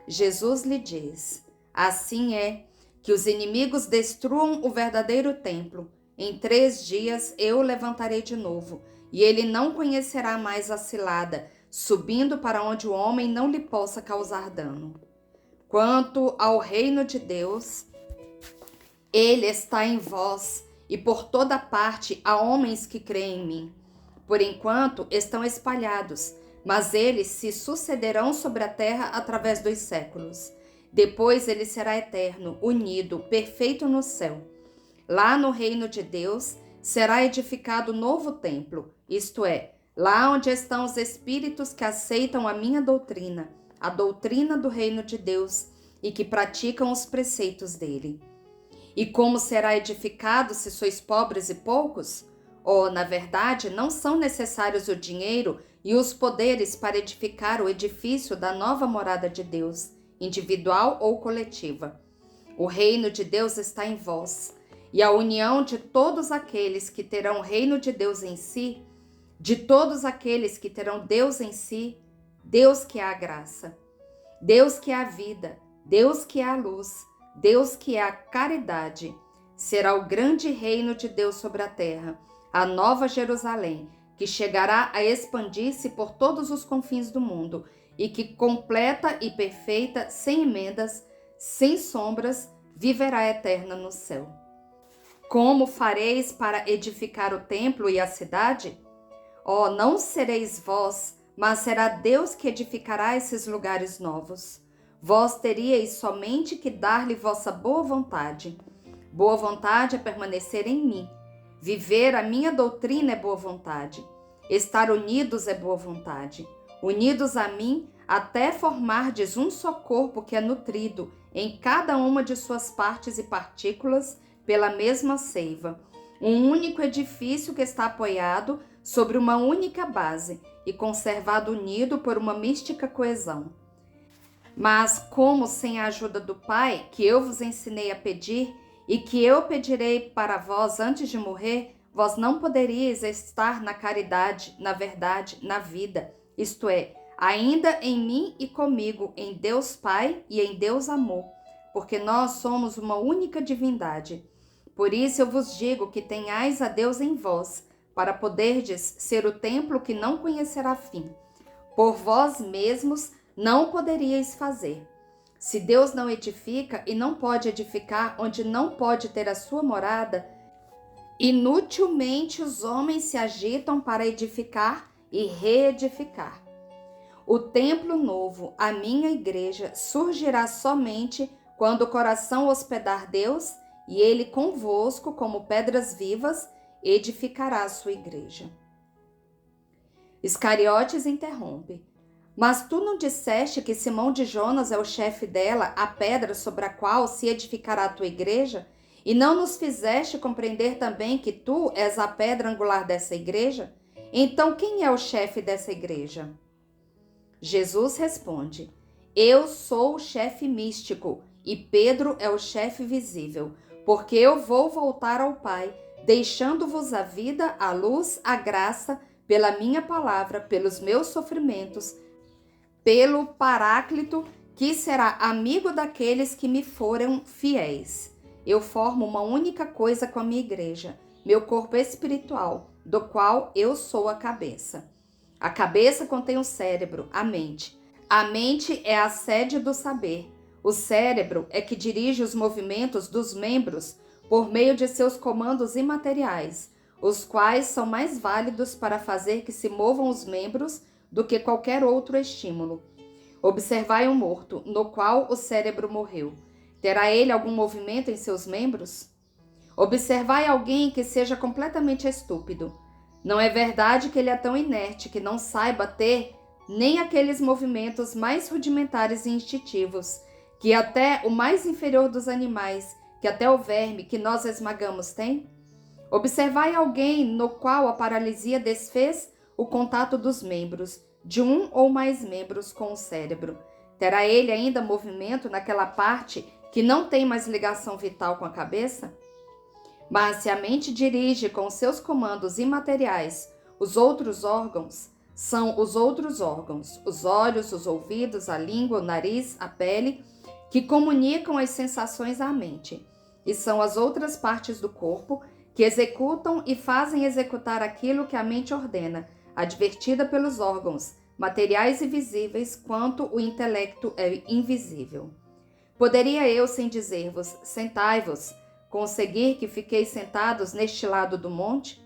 Jesus lhe diz: assim é, que os inimigos destruam o verdadeiro templo. Em 3 dias eu o levantarei de novo, e ele não conhecerá mais a cilada, subindo para onde o homem não lhe possa causar dano. Quanto ao reino de Deus, Ele está em vós, e por toda parte há homens que creem em mim. Por enquanto estão espalhados, mas eles se sucederão sobre a terra através dos séculos. Depois ele será eterno, unido, perfeito no céu. Lá no reino de Deus será edificado novo templo, isto é, lá onde estão os espíritos que aceitam a minha doutrina, a doutrina do reino de Deus, e que praticam os preceitos dele. E como será edificado se sois pobres e poucos? Na verdade, não são necessários o dinheiro e os poderes para edificar o edifício da nova morada de Deus, individual ou coletiva. O reino de Deus está em vós, e a união de todos aqueles que terão o reino de Deus em si, de todos aqueles que terão Deus em si, Deus que é a graça, Deus que é a vida, Deus que é a luz, Deus que é a caridade, será o grande reino de Deus sobre a terra, a nova Jerusalém, que chegará a expandir-se por todos os confins do mundo e que, completa e perfeita, sem emendas, sem sombras, viverá eterna no céu. Como fareis para edificar o templo e a cidade? Não sereis vós, mas será Deus que edificará esses lugares novos. Vós teríeis somente que dar-lhe vossa boa vontade. Boa vontade é permanecer em mim. Viver a minha doutrina é boa vontade. Estar unidos é boa vontade. Unidos a mim, até formardes um só corpo que é nutrido em cada uma de suas partes e partículas pela mesma seiva. Um único edifício que está apoiado sobre uma única base e conservado unido por uma mística coesão. Mas como sem a ajuda do Pai, que eu vos ensinei a pedir, e que eu pedirei para vós antes de morrer, vós não poderíeis estar na caridade, na verdade, na vida, isto é, ainda em mim e comigo, em Deus Pai e em Deus Amor, porque nós somos uma única divindade. Por isso eu vos digo que tenhais a Deus em vós, para poderdes ser o templo que não conhecerá fim. Por vós mesmos não poderíeis fazer. Se Deus não edifica e não pode edificar onde não pode ter a sua morada, inutilmente os homens se agitam para edificar e reedificar. O templo novo, a minha igreja, surgirá somente quando o coração hospedar Deus e ele convosco, como pedras vivas, edificará a sua igreja. Iscariotes interrompe. Mas tu não disseste que Simão de Jonas é o chefe dela, a pedra sobre a qual se edificará a tua igreja? E não nos fizeste compreender também que tu és a pedra angular dessa igreja? Então quem é o chefe dessa igreja? Jesus responde: eu sou o chefe místico e Pedro é o chefe visível, porque eu vou voltar ao Pai, deixando-vos a vida, a luz, a graça, pela minha palavra, pelos meus sofrimentos, pelo Paráclito, que será amigo daqueles que me foram fiéis. Eu formo uma única coisa com a minha igreja, meu corpo espiritual, do qual eu sou a cabeça. A cabeça contém o cérebro, a mente. A mente é a sede do saber. O cérebro é que dirige os movimentos dos membros por meio de seus comandos imateriais, os quais são mais válidos para fazer que se movam os membros do que qualquer outro estímulo. Observai um morto, no qual o cérebro morreu. Terá ele algum movimento em seus membros? Observai alguém que seja completamente estúpido. Não é verdade que ele é tão inerte que não saiba ter nem aqueles movimentos mais rudimentares e instintivos, que até o mais inferior dos animais, que até o verme que nós esmagamos tem? Observai alguém no qual a paralisia desfez o contato dos membros, de um ou mais membros com o cérebro. Terá ele ainda movimento naquela parte que não tem mais ligação vital com a cabeça? Mas se a mente dirige com seus comandos imateriais os outros órgãos, são os outros órgãos, os olhos, os ouvidos, a língua, o nariz, a pele, que comunicam as sensações à mente, e são as outras partes do corpo que executam e fazem executar aquilo que a mente ordena, advertida pelos órgãos, materiais e visíveis, quanto o intelecto é invisível. Poderia eu, sem dizer-vos, sentai-vos, conseguir que fiqueis sentados neste lado do monte?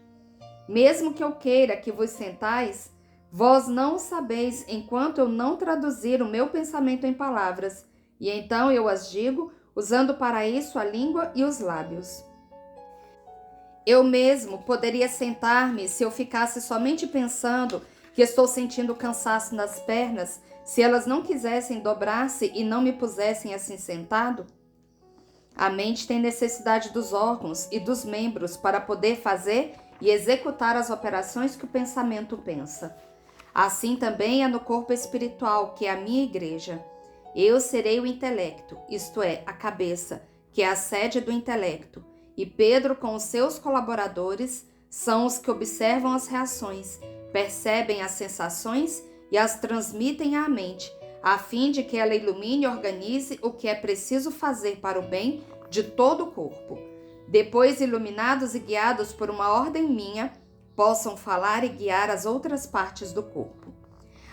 Mesmo que eu queira que vos sentais, vós não o sabeis enquanto eu não traduzir o meu pensamento em palavras, e então eu as digo, usando para isso a língua e os lábios. Eu mesmo poderia sentar-me se eu ficasse somente pensando que estou sentindo cansaço nas pernas, se elas não quisessem dobrar-se e não me pusessem assim sentado? A mente tem necessidade dos órgãos e dos membros para poder fazer e executar as operações que o pensamento pensa. Assim também é no corpo espiritual, que é a minha igreja. Eu serei o intelecto, isto é, a cabeça, que é a sede do intelecto, e Pedro com os seus colaboradores são os que observam as reações, percebem as sensações e as transmitem à mente, a fim de que ela ilumine e organize o que é preciso fazer para o bem de todo o corpo. Depois, iluminados e guiados por uma ordem minha, possam falar e guiar as outras partes do corpo.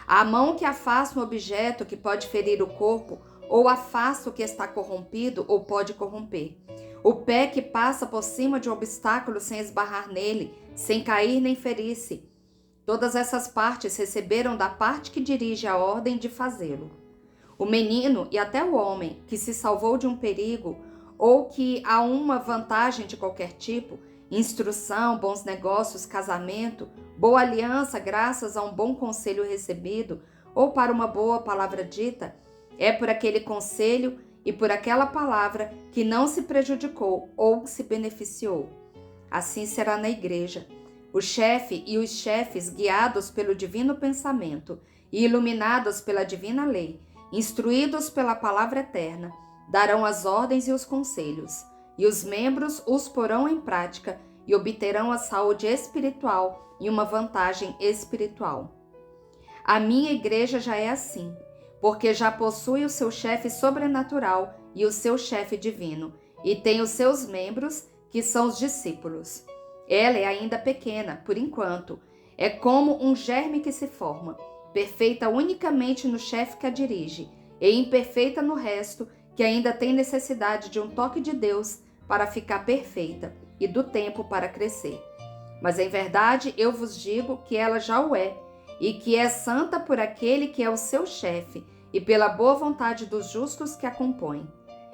A mão que afasta um objeto que pode ferir o corpo, ou afasta o que está corrompido ou pode corromper. O pé que passa por cima de um obstáculo sem esbarrar nele, sem cair nem ferir-se. Todas essas partes receberam da parte que dirige a ordem de fazê-lo. O menino e até o homem que se salvou de um perigo ou que há uma vantagem de qualquer tipo, instrução, bons negócios, casamento, boa aliança graças a um bom conselho recebido ou para uma boa palavra dita, é por aquele conselho e por aquela palavra que não se prejudicou ou se beneficiou. Assim será na igreja. O chefe e os chefes, guiados pelo divino pensamento e iluminados pela divina lei, instruídos pela palavra eterna, darão as ordens e os conselhos, e os membros os porão em prática e obterão a saúde espiritual e uma vantagem espiritual. A minha igreja já é assim, porque já possui o seu chefe sobrenatural e o seu chefe divino, e tem os seus membros, que são os discípulos. Ela é ainda pequena, por enquanto. É como um germe que se forma, perfeita unicamente no chefe que a dirige, e imperfeita no resto, que ainda tem necessidade de um toque de Deus para ficar perfeita e do tempo para crescer. Mas em verdade eu vos digo que ela já o é, e que é santa por aquele que é o seu chefe e pela boa vontade dos justos que a compõem.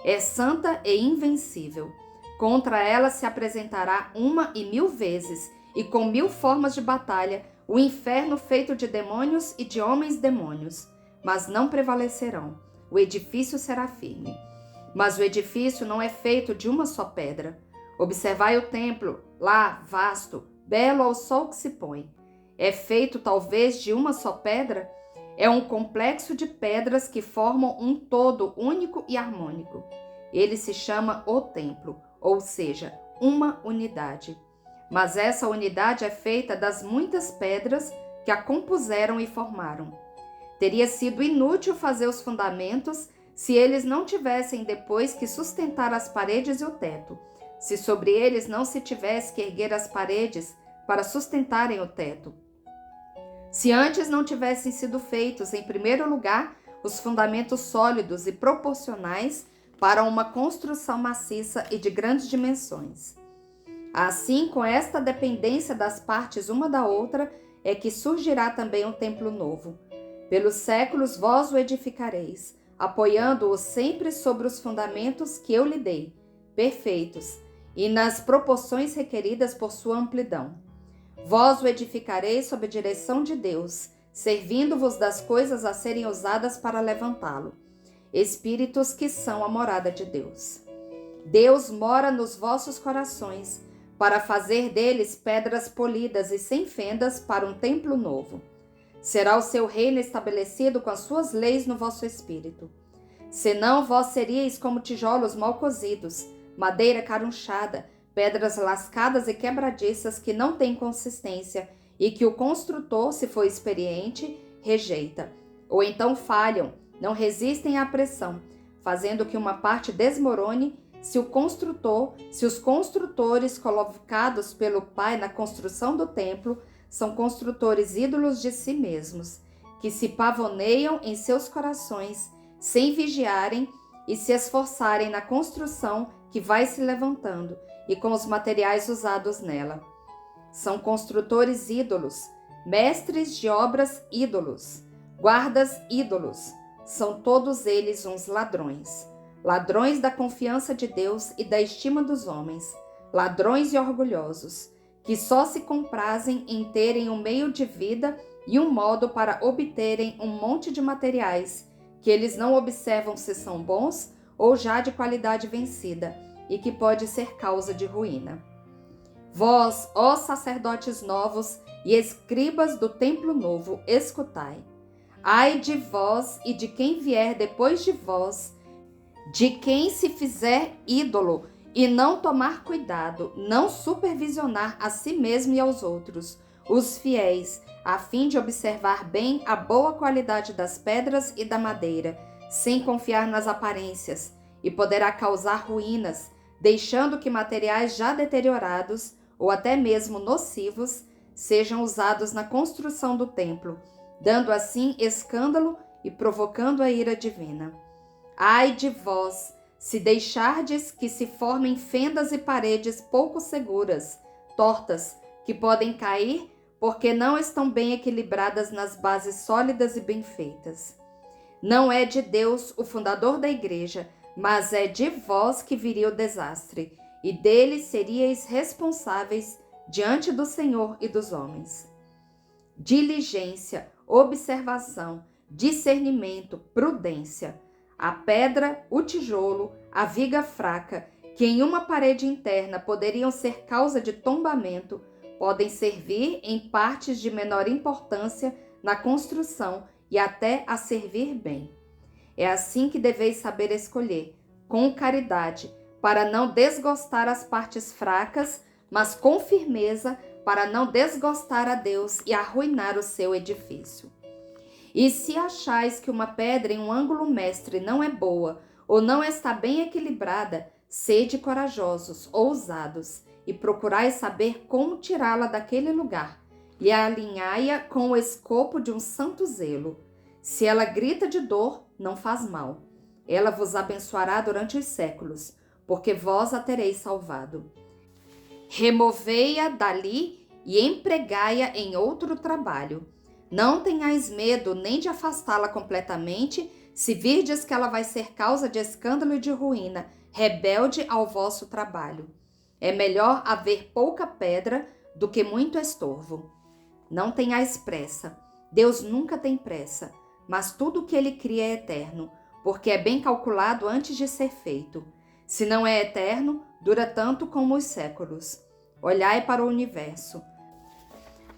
É santa e invencível. Contra ela se apresentará 1.000 vezes, e com 1000 formas de batalha, o inferno feito de demônios e de homens demônios, mas não prevalecerão. O edifício será firme. Mas o edifício não é feito de uma só pedra. Observai o templo, lá, vasto, belo ao sol que se põe. É feito talvez de uma só pedra? É um complexo de pedras que formam um todo único e harmônico. Ele se chama o templo, ou seja, uma unidade. Mas essa unidade é feita das muitas pedras que a compuseram e formaram. Teria sido inútil fazer os fundamentos se eles não tivessem depois que sustentar as paredes e o teto, se sobre eles não se tivesse que erguer as paredes para sustentarem o teto. Se antes não tivessem sido feitos, em primeiro lugar, os fundamentos sólidos e proporcionais para uma construção maciça e de grandes dimensões. Assim, com esta dependência das partes uma da outra, é que surgirá também um templo novo. Pelos séculos vós o edificareis, apoiando-o sempre sobre os fundamentos que eu lhe dei, perfeitos, e nas proporções requeridas por sua amplidão. Vós o edificareis sob a direção de Deus, servindo-vos das coisas a serem usadas para levantá-lo, espíritos que são a morada de Deus. Deus mora nos vossos corações, para fazer deles pedras polidas e sem fendas para um templo novo. Será o seu reino estabelecido com as suas leis no vosso espírito. Senão vós seríeis como tijolos mal cozidos, madeira carunchada, pedras lascadas e quebradiças que não têm consistência e que o construtor, se for experiente, rejeita. Ou então falham, não resistem à pressão, fazendo que uma parte desmorone se os construtores colocados pelo Pai na construção do templo são construtores ídolos de si mesmos, que se pavoneiam em seus corações, sem vigiarem e se esforçarem na construção que vai se levantando e com os materiais usados nela. São construtores ídolos, mestres de obras ídolos, guardas ídolos. São todos eles uns ladrões. Ladrões da confiança de Deus e da estima dos homens. Ladrões e orgulhosos, que só se comprazem em terem um meio de vida e um modo para obterem um monte de materiais, que eles não observam se são bons ou já de qualidade vencida, e que pode ser causa de ruína. Vós, ó sacerdotes novos e escribas do templo novo, escutai. Ai de vós e de quem vier depois de vós, de quem se fizer ídolo e não tomar cuidado, não supervisionar a si mesmo e aos outros, os fiéis, a fim de observar bem a boa qualidade das pedras e da madeira, sem confiar nas aparências, e poderá causar ruínas, deixando que materiais já deteriorados, ou até mesmo nocivos, sejam usados na construção do templo, dando assim escândalo e provocando a ira divina. Ai de vós, se deixardes que se formem fendas e paredes pouco seguras, tortas, que podem cair porque não estão bem equilibradas nas bases sólidas e bem feitas. Não é de Deus o fundador da igreja, mas é de vós que viria o desastre, e dele seríeis responsáveis diante do Senhor e dos homens. Diligência, observação, discernimento, prudência. A pedra, o tijolo, a viga fraca, que em uma parede interna poderiam ser causa de tombamento, podem servir em partes de menor importância na construção e até a servir bem. É assim que deveis saber escolher, com caridade, para não desgostar as partes fracas, mas com firmeza, para não desgostar a Deus e arruinar o seu edifício. E se achais que uma pedra em um ângulo mestre não é boa, ou não está bem equilibrada, sede corajosos, ousados, e procurai saber como tirá-la daquele lugar, e alinhai-a com o escopo de um santo zelo. Se ela grita de dor, não faz mal. Ela vos abençoará durante os séculos, porque vós a tereis salvado. Removei-a dali e empregai-a em outro trabalho. Não tenhais medo nem de afastá-la completamente, se virdes que ela vai ser causa de escândalo e de ruína, rebelde ao vosso trabalho. É melhor haver pouca pedra do que muito estorvo. Não tenhais pressa. Deus nunca tem pressa, mas tudo o que ele cria é eterno, porque é bem calculado antes de ser feito. Se não é eterno, dura tanto como os séculos. Olhai para o universo.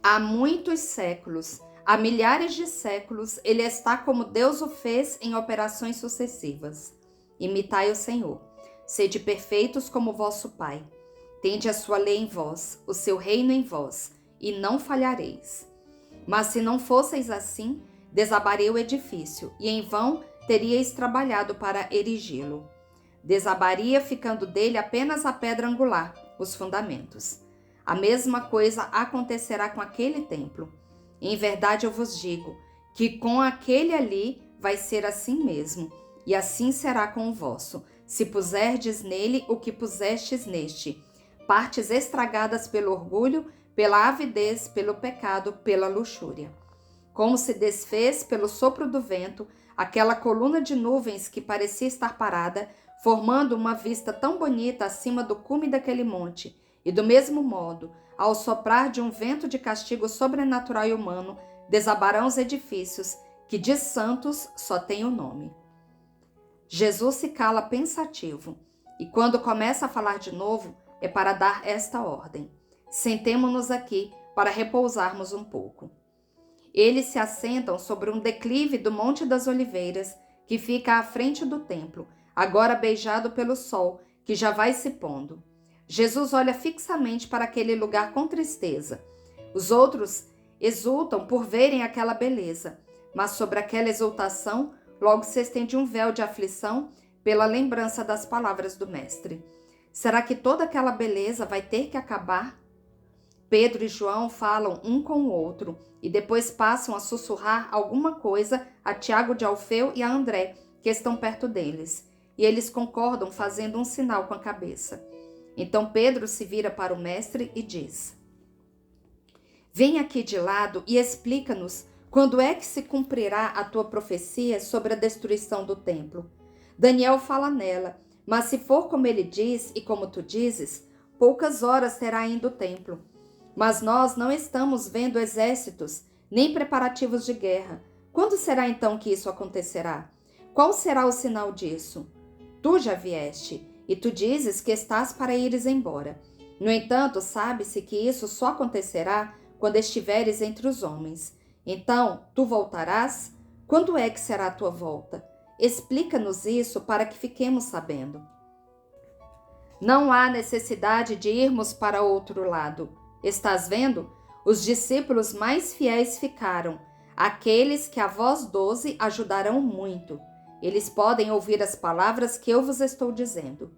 Há muitos séculos, há milhares de séculos, ele está como Deus o fez em operações sucessivas. Imitai o Senhor. Sede perfeitos como vosso Pai. Tende a sua lei em vós, o seu reino em vós, e não falhareis. Mas se não fosseis assim, desabarei o edifício, e em vão teríeis trabalhado para erigi-lo. Desabaria, ficando dele apenas a pedra angular, os fundamentos. A mesma coisa acontecerá com aquele templo. Em verdade eu vos digo, que com aquele ali vai ser assim mesmo, e assim será com o vosso, se puserdes nele o que pusestes neste, partes estragadas pelo orgulho, pela avidez, pelo pecado, pela luxúria. Como se desfez pelo sopro do vento aquela coluna de nuvens que parecia estar parada, formando uma vista tão bonita acima do cume daquele monte, e do mesmo modo, ao soprar de um vento de castigo sobrenatural e humano, desabarão os edifícios, que de santos só tem o nome. Jesus se cala pensativo, e quando começa a falar de novo, é para dar esta ordem: sentemo-nos aqui para repousarmos um pouco. Eles se assentam sobre um declive do Monte das Oliveiras, que fica à frente do templo, agora beijado pelo sol, que já vai se pondo. Jesus olha fixamente para aquele lugar com tristeza. Os outros exultam por verem aquela beleza, mas sobre aquela exultação logo se estende um véu de aflição pela lembrança das palavras do Mestre. Será que toda aquela beleza vai ter que acabar? Pedro e João falam um com o outro e depois passam a sussurrar alguma coisa a Tiago de Alfeu e a André, que estão perto deles. e eles concordam fazendo um sinal com a cabeça. Então Pedro se vira para o mestre e diz: Vem aqui de lado e explica-nos quando é que se cumprirá a tua profecia sobre a destruição do templo. Daniel fala nela, mas se for como ele diz e como tu dizes, poucas horas terá ainda o templo. Mas nós não estamos vendo exércitos, nem preparativos de guerra. Quando será então que isso acontecerá? Qual será o sinal disso? Tu já vieste, e tu dizes que estás para ires embora. No entanto, sabe-se que isso só acontecerá quando estiveres entre os homens. Então, tu voltarás? Quando é que será a tua volta? Explica-nos isso para que fiquemos sabendo. Não há necessidade de irmos para outro lado. Estás vendo? Os discípulos mais fiéis ficaram, aqueles que a vós 12 ajudarão muito. Eles podem ouvir as palavras que eu vos estou dizendo.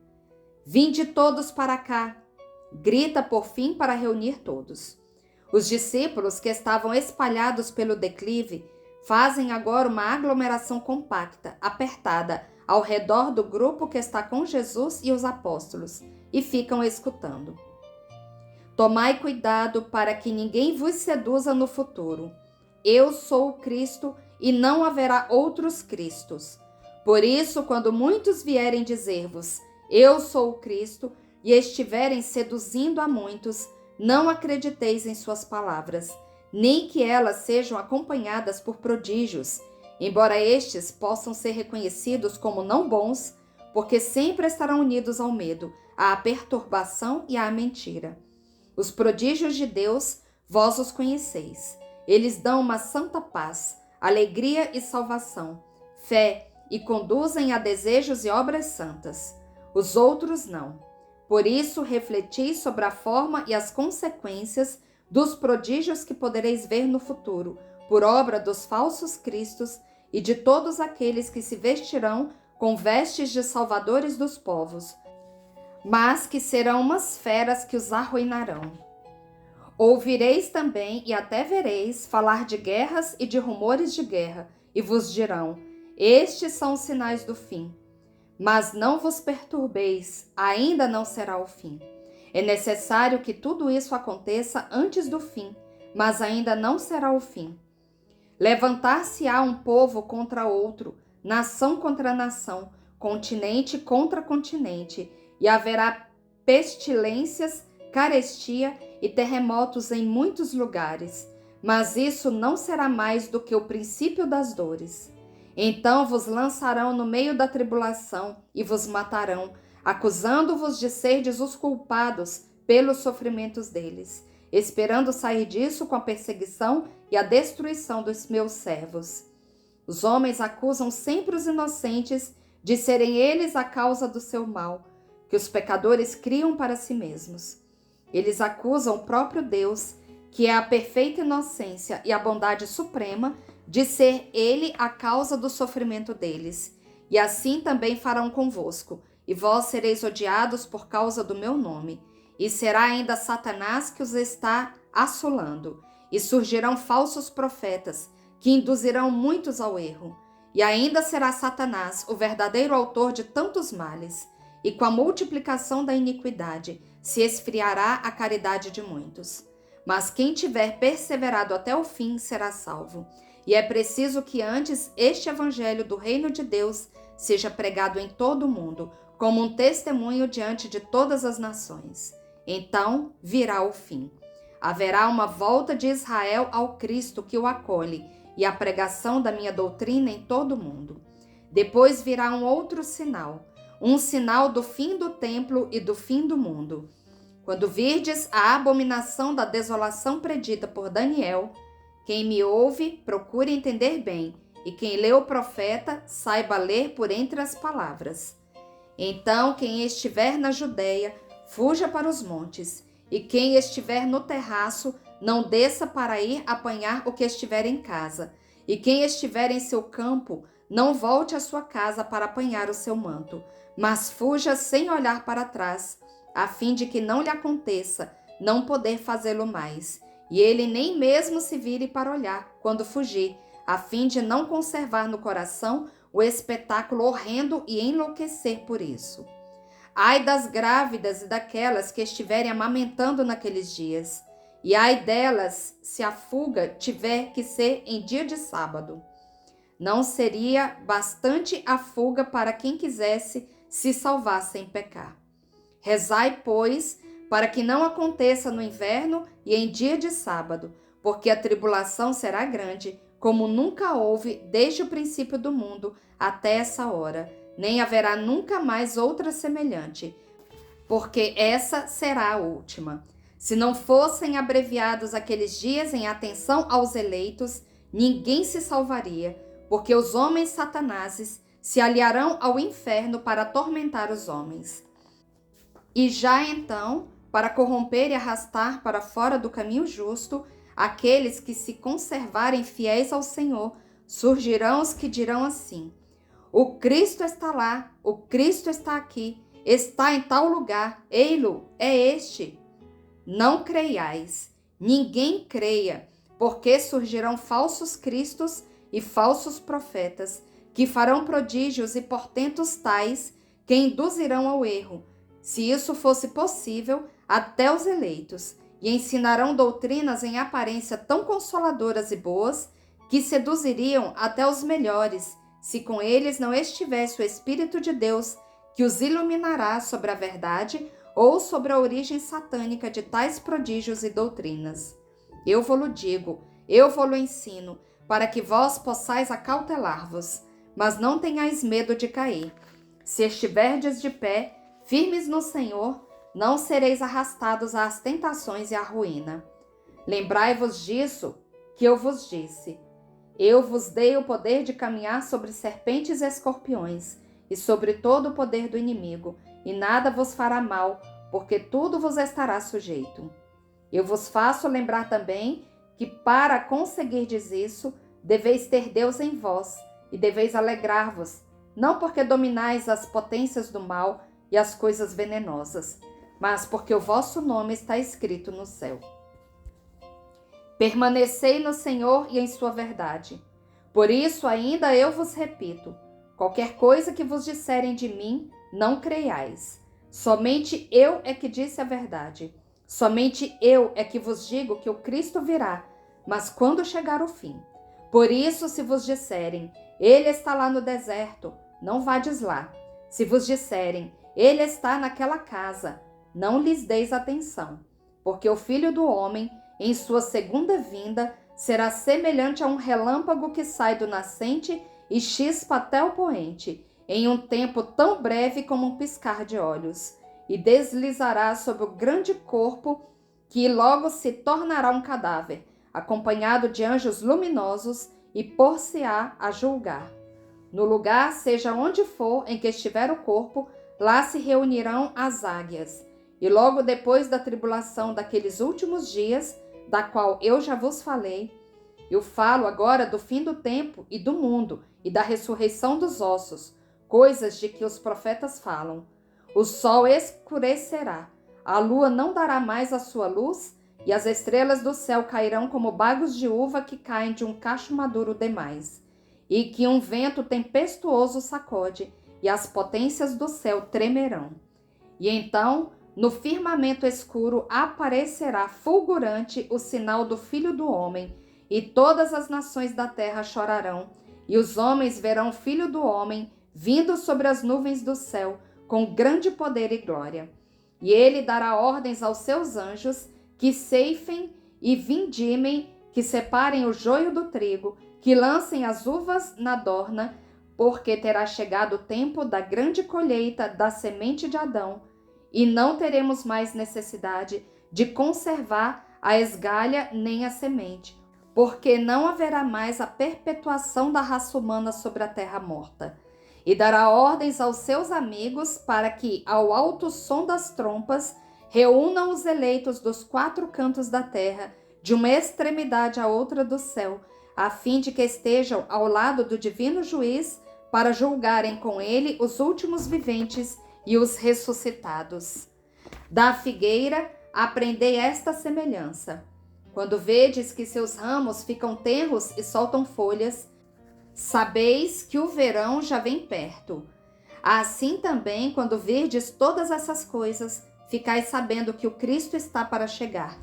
Vinde todos para cá. Grita por fim para reunir todos. Os discípulos que estavam espalhados pelo declive fazem agora uma aglomeração compacta, apertada, ao redor do grupo que está com Jesus e os apóstolos, e ficam escutando. Tomai cuidado para que ninguém vos seduza no futuro. Eu sou o Cristo e não haverá outros Cristos. Por isso, quando muitos vierem dizer-vos, eu sou o Cristo, e estiverem seduzindo a muitos, não acrediteis em suas palavras, nem que elas sejam acompanhadas por prodígios, embora estes possam ser reconhecidos como não bons, porque sempre estarão unidos ao medo, à perturbação e à mentira. Os prodígios de Deus, vós os conheceis. Eles dão uma santa paz, alegria e salvação, fé e conduzem a desejos e obras santas. Os outros não. Por isso, refleti sobre a forma e as consequências dos prodígios que podereis ver no futuro, por obra dos falsos cristos e de todos aqueles que se vestirão com vestes de salvadores dos povos, mas que serão umas feras que os arruinarão. Ouvireis também e até vereis falar de guerras e de rumores de guerra, e vos dirão: estes são os sinais do fim. Mas não vos perturbeis, ainda não será o fim. É necessário que tudo isso aconteça antes do fim, mas ainda não será o fim. Levantar-se-á um povo contra outro, nação contra nação, continente contra continente, e haverá pestilências, carestia e terremotos em muitos lugares, mas isso não será mais do que o princípio das dores. Então vos lançarão no meio da tribulação e vos matarão, acusando-vos de serdes os culpados pelos sofrimentos deles, esperando sair disso com a perseguição e a destruição dos meus servos. Os homens acusam sempre os inocentes de serem eles a causa do seu mal, que os pecadores criam para si mesmos. Eles acusam o próprio Deus, que é a perfeita inocência e a bondade suprema, de ser ele a causa do sofrimento deles. E assim também farão convosco, e vós sereis odiados por causa do meu nome. E será ainda Satanás que os está assolando, e surgirão falsos profetas, que induzirão muitos ao erro. E ainda será Satanás o verdadeiro autor de tantos males, e com a multiplicação da iniquidade se esfriará a caridade de muitos. Mas quem tiver perseverado até o fim será salvo. E é preciso que antes este evangelho do reino de Deus seja pregado em todo o mundo, como um testemunho diante de todas as nações. Então virá o fim. Haverá uma volta de Israel ao Cristo que o acolhe, e a pregação da minha doutrina em todo o mundo. Depois virá um outro sinal, um sinal do fim do templo e do fim do mundo. Quando virdes a abominação da desolação predita por Daniel, quem me ouve, procure entender bem, e quem lê o profeta, saiba ler por entre as palavras. Então, quem estiver na Judeia, fuja para os montes, e quem estiver no terraço, não desça para ir apanhar o que estiver em casa, e quem estiver em seu campo, não volte à sua casa para apanhar o seu manto, mas fuja sem olhar para trás, a fim de que não lhe aconteça não poder fazê-lo mais, e ele nem mesmo se vire para olhar quando fugir, a fim de não conservar no coração o espetáculo horrendo e enlouquecer por isso. Ai das grávidas e daquelas que estiverem amamentando naqueles dias, e ai delas se a fuga tiver que ser em dia de sábado. Não seria bastante a fuga para quem quisesse se salvar sem pecar. Rezai, pois, para que não aconteça no inverno e em dia de sábado, porque a tribulação será grande, como nunca houve desde o princípio do mundo até essa hora, nem haverá nunca mais outra semelhante, porque essa será a última. Se não fossem abreviados aqueles dias em atenção aos eleitos, ninguém se salvaria, porque os homens satanazes se aliarão ao inferno para atormentar os homens. E já então, para corromper e arrastar para fora do caminho justo, aqueles que se conservarem fiéis ao Senhor, surgirão os que dirão assim: o Cristo está lá, o Cristo está aqui, está em tal lugar, ei-lo, é este. Não creiais, ninguém creia, porque surgirão falsos cristos e falsos profetas, que farão prodígios e portentos tais, que induzirão ao erro, se isso fosse possível, até os eleitos, e ensinarão doutrinas em aparência tão consoladoras e boas, que seduziriam até os melhores, se com eles não estivesse o Espírito de Deus, que os iluminará sobre a verdade ou sobre a origem satânica de tais prodígios e doutrinas. Eu vou-lo digo, eu vou-lo ensino, para que vós possais acautelar-vos, mas não tenhais medo de cair. Se estiverdes de pé, firmes no Senhor, não sereis arrastados às tentações e à ruína. Lembrai-vos disso que eu vos disse. Eu vos dei o poder de caminhar sobre serpentes e escorpiões, e sobre todo o poder do inimigo, e nada vos fará mal, porque tudo vos estará sujeito. Eu vos faço lembrar também que, para conseguirdes isso, deveis ter Deus em vós, e deveis alegrar-vos, não porque dominais as potências do mal e as coisas venenosas, mas porque o vosso nome está escrito no céu. Permanecei no Senhor e em sua verdade. Por isso ainda eu vos repito, qualquer coisa que vos disserem de mim, não creiais. Somente eu é que disse a verdade. Somente eu é que vos digo que o Cristo virá, mas quando chegar o fim. Por isso, se vos disserem, ele está lá no deserto, não vades lá. Se vos disserem, ele está naquela casa, não lhes deis atenção, porque o Filho do Homem, em sua segunda vinda, será semelhante a um relâmpago que sai do nascente e chispa até o poente, em um tempo tão breve como um piscar de olhos, e deslizará sobre o grande corpo, que logo se tornará um cadáver, acompanhado de anjos luminosos, e por-se-á a julgar. No lugar, seja onde for em que estiver o corpo, lá se reunirão as águias. E logo depois da tribulação daqueles últimos dias, da qual eu já vos falei, eu falo agora do fim do tempo e do mundo, e da ressurreição dos ossos, coisas de que os profetas falam. O sol escurecerá, a lua não dará mais a sua luz, e as estrelas do céu cairão como bagos de uva que caem de um cacho maduro demais, e que um vento tempestuoso sacode, e as potências do céu tremerão. E então, no firmamento escuro aparecerá fulgurante o sinal do Filho do Homem, e todas as nações da terra chorarão, e os homens verão o Filho do Homem vindo sobre as nuvens do céu, com grande poder e glória. E ele dará ordens aos seus anjos, que ceifem e vindimem, que separem o joio do trigo, que lancem as uvas na dorna, porque terá chegado o tempo da grande colheita da semente de Adão, e não teremos mais necessidade de conservar a esgalha nem a semente, porque não haverá mais a perpetuação da raça humana sobre a terra morta. E dará ordens aos seus amigos para que, ao alto som das trompas, reúnam os eleitos dos 4 cantos da terra, de uma extremidade à outra do céu, a fim de que estejam ao lado do divino juiz, para julgarem com ele os últimos viventes e os ressuscitados. Da figueira aprendei esta semelhança. Quando vedes que seus ramos ficam tenros e soltam folhas, Sabeis que o verão já vem perto. Assim também, quando virdes todas essas coisas, ficais sabendo que o Cristo está para chegar.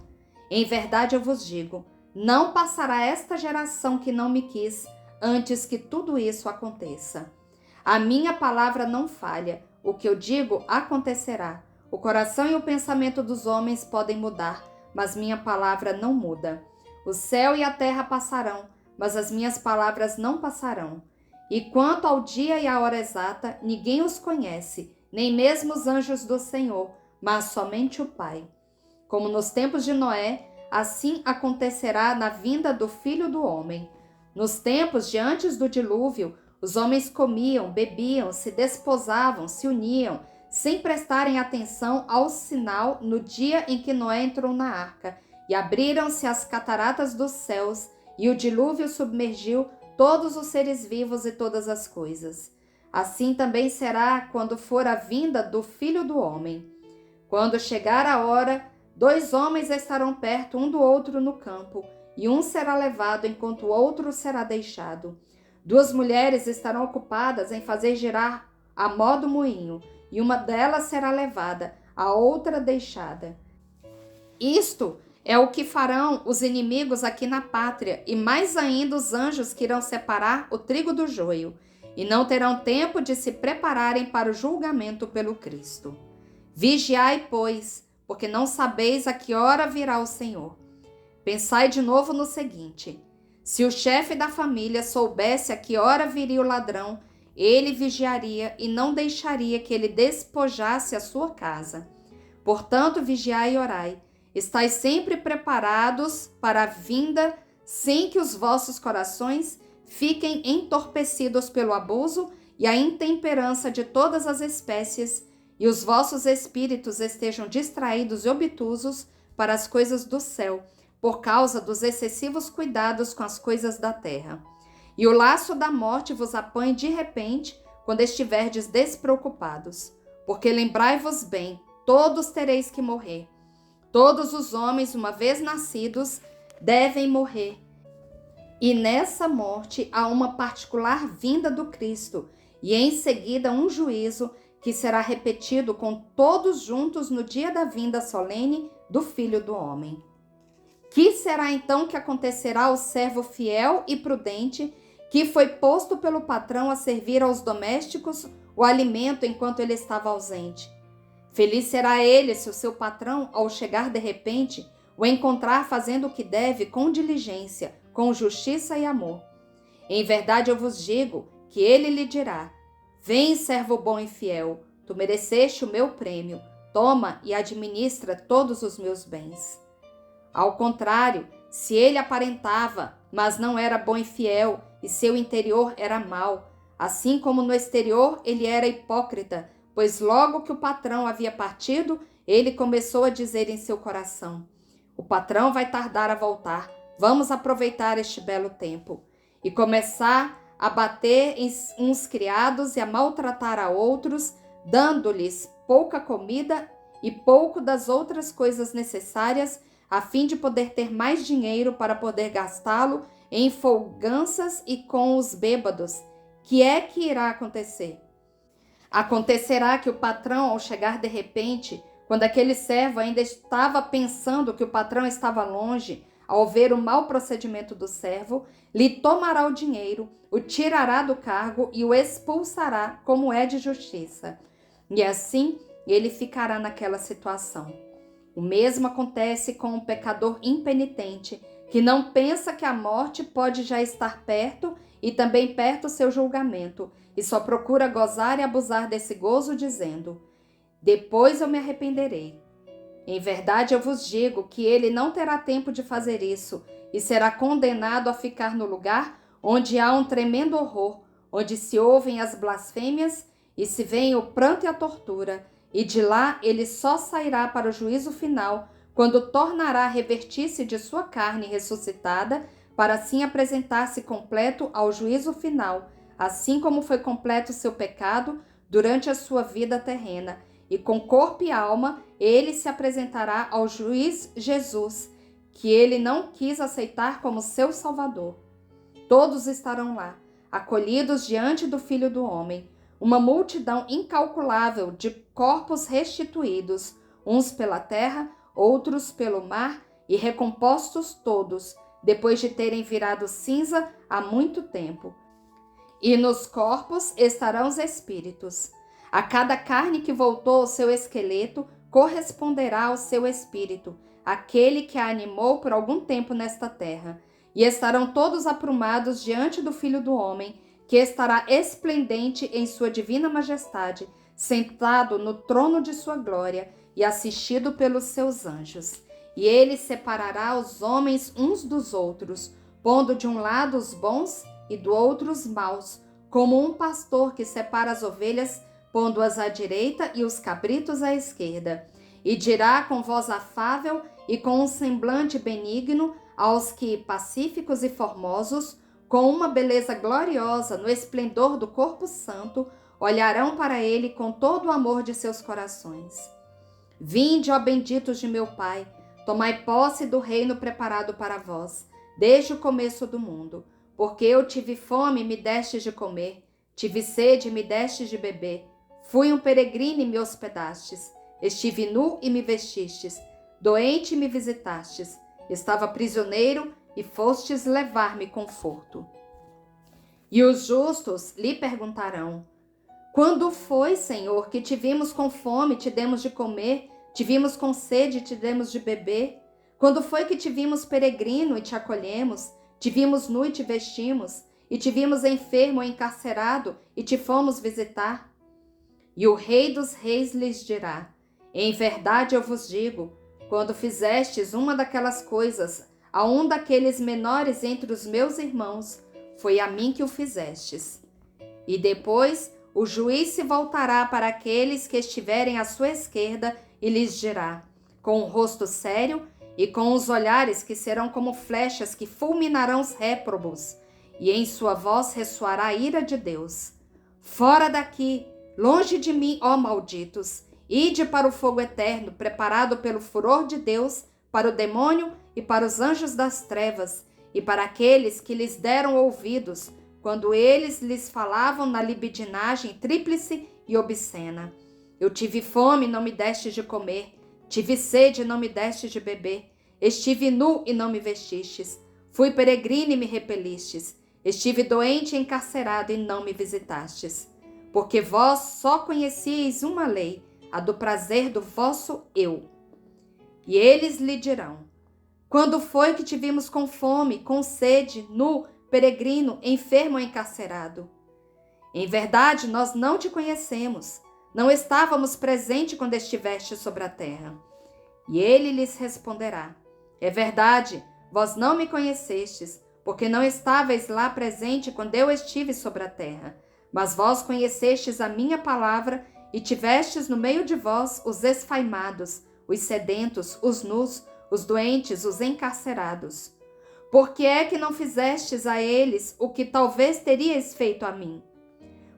Em verdade eu vos digo, não passará esta geração que não me quis, antes que tudo isso aconteça. A minha palavra não falha, o que eu digo acontecerá. O coração e o pensamento dos homens podem mudar, mas minha palavra não muda. O céu e a terra passarão, mas as minhas palavras não passarão. E quanto ao dia e à hora exata, ninguém os conhece, nem mesmo os anjos do Senhor, mas somente o Pai. Como nos tempos de Noé, assim acontecerá na vinda do Filho do Homem. Nos tempos de antes do dilúvio, os homens comiam, bebiam, se desposavam, se uniam, sem prestarem atenção ao sinal no dia em que Noé entrou na arca, e abriram-se as cataratas dos céus, e o dilúvio submergiu todos os seres vivos e todas as coisas. Assim também será quando for a vinda do Filho do Homem. Quando chegar a hora, 2 homens estarão perto um do outro no campo, e um será levado enquanto o outro será deixado. 2 mulheres estarão ocupadas em fazer girar a mó do moinho, e uma delas será levada, a outra deixada. Isto é o que farão os inimigos aqui na pátria, e mais ainda os anjos que irão separar o trigo do joio, e não terão tempo de se prepararem para o julgamento pelo Cristo. Vigiai, pois, porque não sabeis a que hora virá o Senhor. Pensai de novo no seguinte: se o chefe da família soubesse a que hora viria o ladrão, ele vigiaria e não deixaria que ele despojasse a sua casa. Portanto, vigiai e orai. Estais sempre preparados para a vinda, sem que os vossos corações fiquem entorpecidos pelo abuso e a intemperança de todas as espécies, e os vossos espíritos estejam distraídos e obtusos para as coisas do céu, por causa dos excessivos cuidados com as coisas da terra. E o laço da morte vos apanhe de repente, quando estiverdes despreocupados. Porque lembrai-vos bem, todos tereis que morrer. Todos os homens, uma vez nascidos, devem morrer. E nessa morte há uma particular vinda do Cristo, e em seguida um juízo que será repetido com todos juntos no dia da vinda solene do Filho do Homem. Que será então que acontecerá ao servo fiel e prudente, que foi posto pelo patrão a servir aos domésticos o alimento enquanto ele estava ausente? Feliz será ele se o seu patrão, ao chegar de repente, o encontrar fazendo o que deve com diligência, com justiça e amor. Em verdade eu vos digo que ele lhe dirá: vem, servo bom e fiel, tu mereceste o meu prêmio, toma e administra todos os meus bens. Ao contrário, se ele aparentava, mas não era bom e fiel, e seu interior era mau, assim como no exterior ele era hipócrita, pois logo que o patrão havia partido, ele começou a dizer em seu coração: o patrão vai tardar a voltar, vamos aproveitar este belo tempo. E começar a bater em uns criados e a maltratar a outros, dando-lhes pouca comida e pouco das outras coisas necessárias, a fim de poder ter mais dinheiro para poder gastá-lo em folganças e com os bêbados. Que é que irá acontecer? Acontecerá que o patrão, ao chegar de repente, quando aquele servo ainda estava pensando que o patrão estava longe, ao ver o mau procedimento do servo, lhe tomará o dinheiro, o tirará do cargo e o expulsará, como é de justiça. E assim ele ficará naquela situação. O mesmo acontece com o pecador impenitente, que não pensa que a morte pode já estar perto e também perto o seu julgamento, e só procura gozar e abusar desse gozo, dizendo: depois eu me arrependerei. Em verdade eu vos digo que ele não terá tempo de fazer isso, e será condenado a ficar no lugar onde há um tremendo horror, onde se ouvem as blasfêmias e se vêem o pranto e a tortura, e de lá ele só sairá para o juízo final, quando tornará a revestir-se de sua carne ressuscitada, para assim apresentar-se completo ao juízo final, assim como foi completo o seu pecado durante a sua vida terrena, e com corpo e alma ele se apresentará ao juiz Jesus, que ele não quis aceitar como seu Salvador. Todos estarão lá, acolhidos diante do Filho do Homem, uma multidão incalculável de corpos restituídos, uns pela terra, outros pelo mar, e recompostos todos, depois de terem virado cinza há muito tempo. E nos corpos estarão os espíritos. A cada carne que voltou ao seu esqueleto corresponderá ao seu espírito, aquele que a animou por algum tempo nesta terra. E estarão todos aprumados diante do Filho do Homem, que estará esplendente em sua divina majestade, sentado no trono de sua glória e assistido pelos seus anjos. E ele separará os homens uns dos outros, pondo de um lado os bons e do outro os maus, como um pastor que separa as ovelhas, pondo-as à direita e os cabritos à esquerda. E dirá com voz afável e com um semblante benigno aos que, pacíficos e formosos, com uma beleza gloriosa no esplendor do corpo santo, olharão para ele com todo o amor de seus corações. Vinde, ó benditos de meu Pai, tomai posse do reino preparado para vós, desde o começo do mundo. Porque eu tive fome e me destes de comer, tive sede e me destes de beber, fui um peregrino e me hospedastes, estive nu e me vestistes, doente e me visitastes, estava prisioneiro e fostes levar-me conforto. E os justos lhe perguntarão: quando foi, Senhor, que te vimos com fome e te demos de comer, te vimos com sede e te demos de beber? Quando foi que te vimos peregrino e te acolhemos, te vimos nu e te vestimos, e te vimos enfermo ou encarcerado e te fomos visitar? E o Rei dos Reis lhes dirá: em verdade eu vos digo, quando fizestes uma daquelas coisas a um daqueles menores entre os meus irmãos, foi a mim que o fizestes. E depois o juiz se voltará para aqueles que estiverem à sua esquerda e lhes dirá, com o rosto sério e com os olhares que serão como flechas que fulminarão os réprobos, e em sua voz ressoará a ira de Deus: fora daqui, longe de mim, ó malditos, ide para o fogo eterno, preparado pelo furor de Deus, para o demônio e para os anjos das trevas, e para aqueles que lhes deram ouvidos, quando eles lhes falavam na libidinagem tríplice e obscena. Eu tive fome e não me destes de comer, tive sede e não me destes de beber, estive nu e não me vestistes, fui peregrino e me repelistes, estive doente e encarcerado e não me visitastes. Porque vós só conhecieis uma lei, a do prazer do vosso eu. E eles lhe dirão: quando foi que te vimos com fome, com sede, nu, peregrino, enfermo ou encarcerado? Em verdade, nós não te conhecemos, não estávamos presentes quando estiveste sobre a terra. E ele lhes responderá: é verdade, vós não me conhecestes, porque não estáveis lá presente quando eu estive sobre a terra. Mas vós conhecestes a minha palavra e tivestes no meio de vós os esfaimados, os sedentos, os nus, os doentes, os encarcerados. Por que é que não fizestes a eles o que talvez teríeis feito a mim?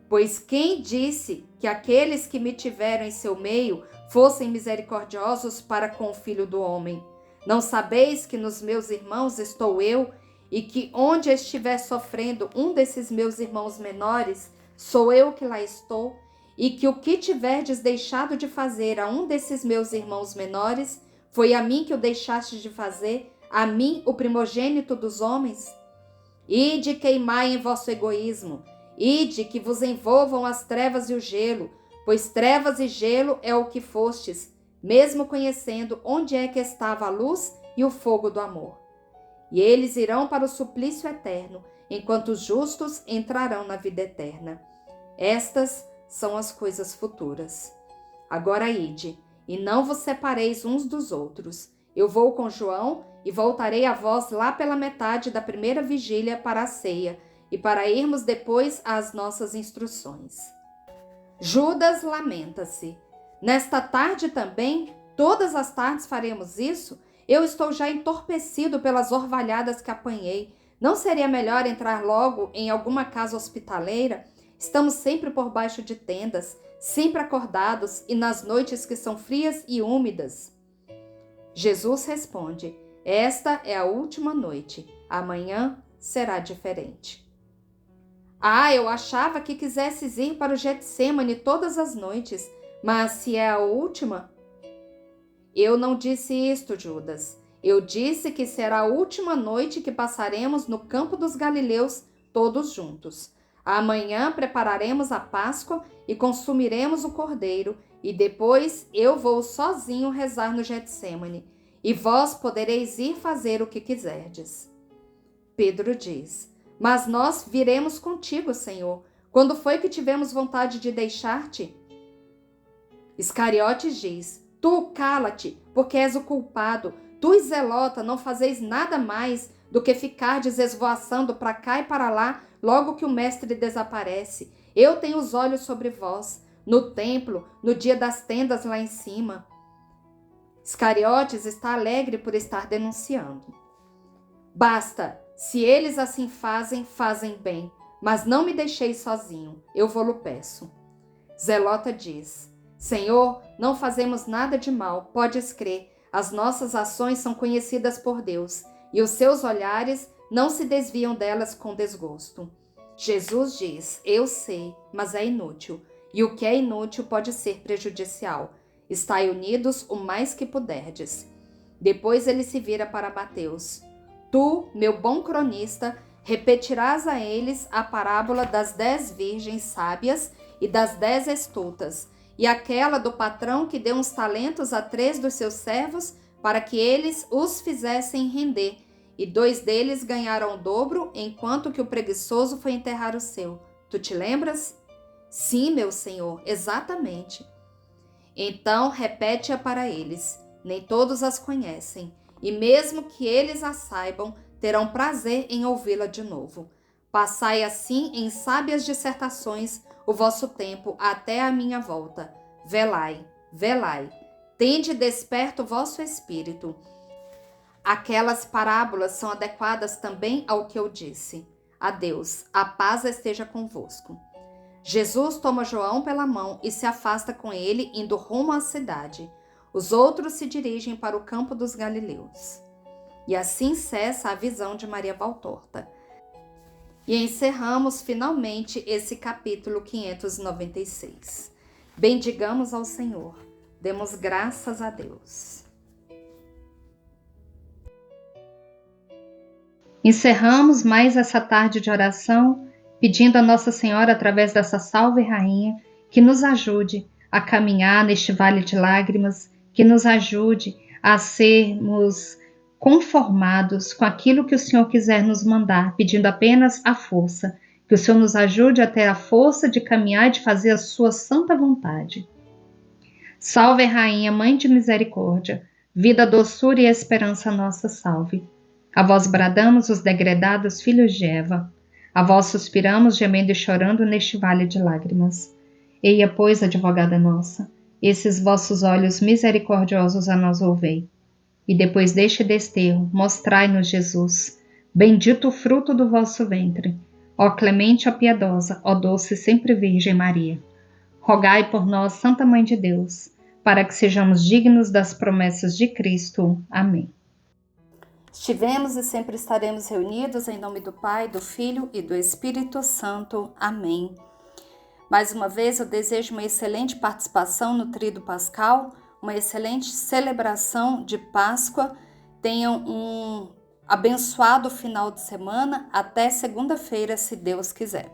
Pois quem disse que aqueles que me tiveram em seu meio fossem misericordiosos para com o Filho do Homem? Não sabeis que nos meus irmãos estou eu, e que onde estiver sofrendo um desses meus irmãos menores, sou eu que lá estou, e que o que tiverdes deixado de fazer a um desses meus irmãos menores, foi a mim que o deixastes de fazer, a mim, o primogênito dos homens? Ide queimai em vosso egoísmo, ide que vos envolvam as trevas e o gelo, pois trevas e gelo é o que fostes, mesmo conhecendo onde é que estava a luz e o fogo do amor. E eles irão para o suplício eterno, enquanto os justos entrarão na vida eterna. Estas são as coisas futuras. Agora ide, e não vos separeis uns dos outros. Eu vou com João e voltarei a vós lá pela metade da primeira vigília para a ceia, e para irmos depois às nossas instruções. Judas lamenta-se. Nesta tarde também, todas as tardes faremos isso? Eu estou já entorpecido pelas orvalhadas que apanhei. Não seria melhor entrar logo em alguma casa hospitaleira? Estamos sempre por baixo de tendas, sempre acordados e nas noites que são frias e úmidas. Jesus responde: esta é a última noite, amanhã será diferente. Eu achava que quisesses ir para o Getsêmani todas as noites, mas se é a última... Eu não disse isto, Judas. Eu disse que será a última noite que passaremos no campo dos Galileus todos juntos. Amanhã prepararemos a Páscoa e consumiremos o cordeiro, e depois eu vou sozinho rezar no Getsêmani, e vós podereis ir fazer o que quiserdes. Pedro diz: Mas nós viremos contigo, Senhor. Quando foi que tivemos vontade de deixar-te? Iscariotes diz: Tu cala-te, porque és o culpado. Tu e Zelota não fazeis nada mais do que ficardes esvoaçando para cá e para lá logo que o mestre desaparece. Eu tenho os olhos sobre vós, no templo, no dia das tendas lá em cima. Iscariotes está alegre por estar denunciando. Basta, se eles assim fazem, fazem bem, mas não me deixeis sozinho, eu vou-lo peço. Zelota diz: Senhor, não fazemos nada de mal, podes crer, as nossas ações são conhecidas por Deus, e os seus olhares não se desviam delas com desgosto. Jesus diz: Eu sei, mas é inútil, e o que é inútil pode ser prejudicial. Estai unidos o mais que puderdes. Depois ele se vira para Mateus. Tu, meu bom cronista, repetirás a eles a parábola das 10 virgens sábias e das 10 estultas, e aquela do patrão que deu uns talentos a 3 dos seus servos para que eles os fizessem render, e 2 deles ganharam o dobro, enquanto que o preguiçoso foi enterrar o seu. Tu te lembras? Sim, meu senhor, exatamente. Então repete-a para eles. Nem todos as conhecem, e mesmo que eles a saibam, terão prazer em ouvi-la de novo. Passai assim em sábias dissertações o vosso tempo até a minha volta. Velai, velai. Tende desperto o vosso espírito. Aquelas parábolas são adequadas também ao que eu disse. Adeus, a paz esteja convosco. Jesus toma João pela mão e se afasta com ele, indo rumo à cidade. Os outros se dirigem para o campo dos Galileus. E assim cessa a visão de Maria Valtorta. E encerramos finalmente esse capítulo 596. Bendigamos ao Senhor, demos graças a Deus. Encerramos mais essa tarde de oração, pedindo a Nossa Senhora, através dessa Salve Rainha, que nos ajude a caminhar neste vale de lágrimas, que nos ajude a sermos conformados com aquilo que o Senhor quiser nos mandar, pedindo apenas a força, que o Senhor nos ajude a ter a força de caminhar e de fazer a sua santa vontade. Salve Rainha, Mãe de Misericórdia, vida, doçura e esperança nossa, salve. A vós bradamos os degredados filhos de Eva, a vós suspiramos gemendo e chorando neste vale de lágrimas. Eia, pois, advogada nossa, esses vossos olhos misericordiosos a nós ouvei. E depois deste desterro, mostrai-nos Jesus, bendito o fruto do vosso ventre. Ó clemente, ó piedosa, ó doce sempre Virgem Maria. Rogai por nós, Santa Mãe de Deus, para que sejamos dignos das promessas de Cristo. Amém. Estivemos e sempre estaremos reunidos em nome do Pai, do Filho e do Espírito Santo. Amém. Mais uma vez eu desejo uma excelente participação no Tríduo Pascal, uma excelente celebração de Páscoa. Tenham um abençoado final de semana. Até segunda-feira, se Deus quiser.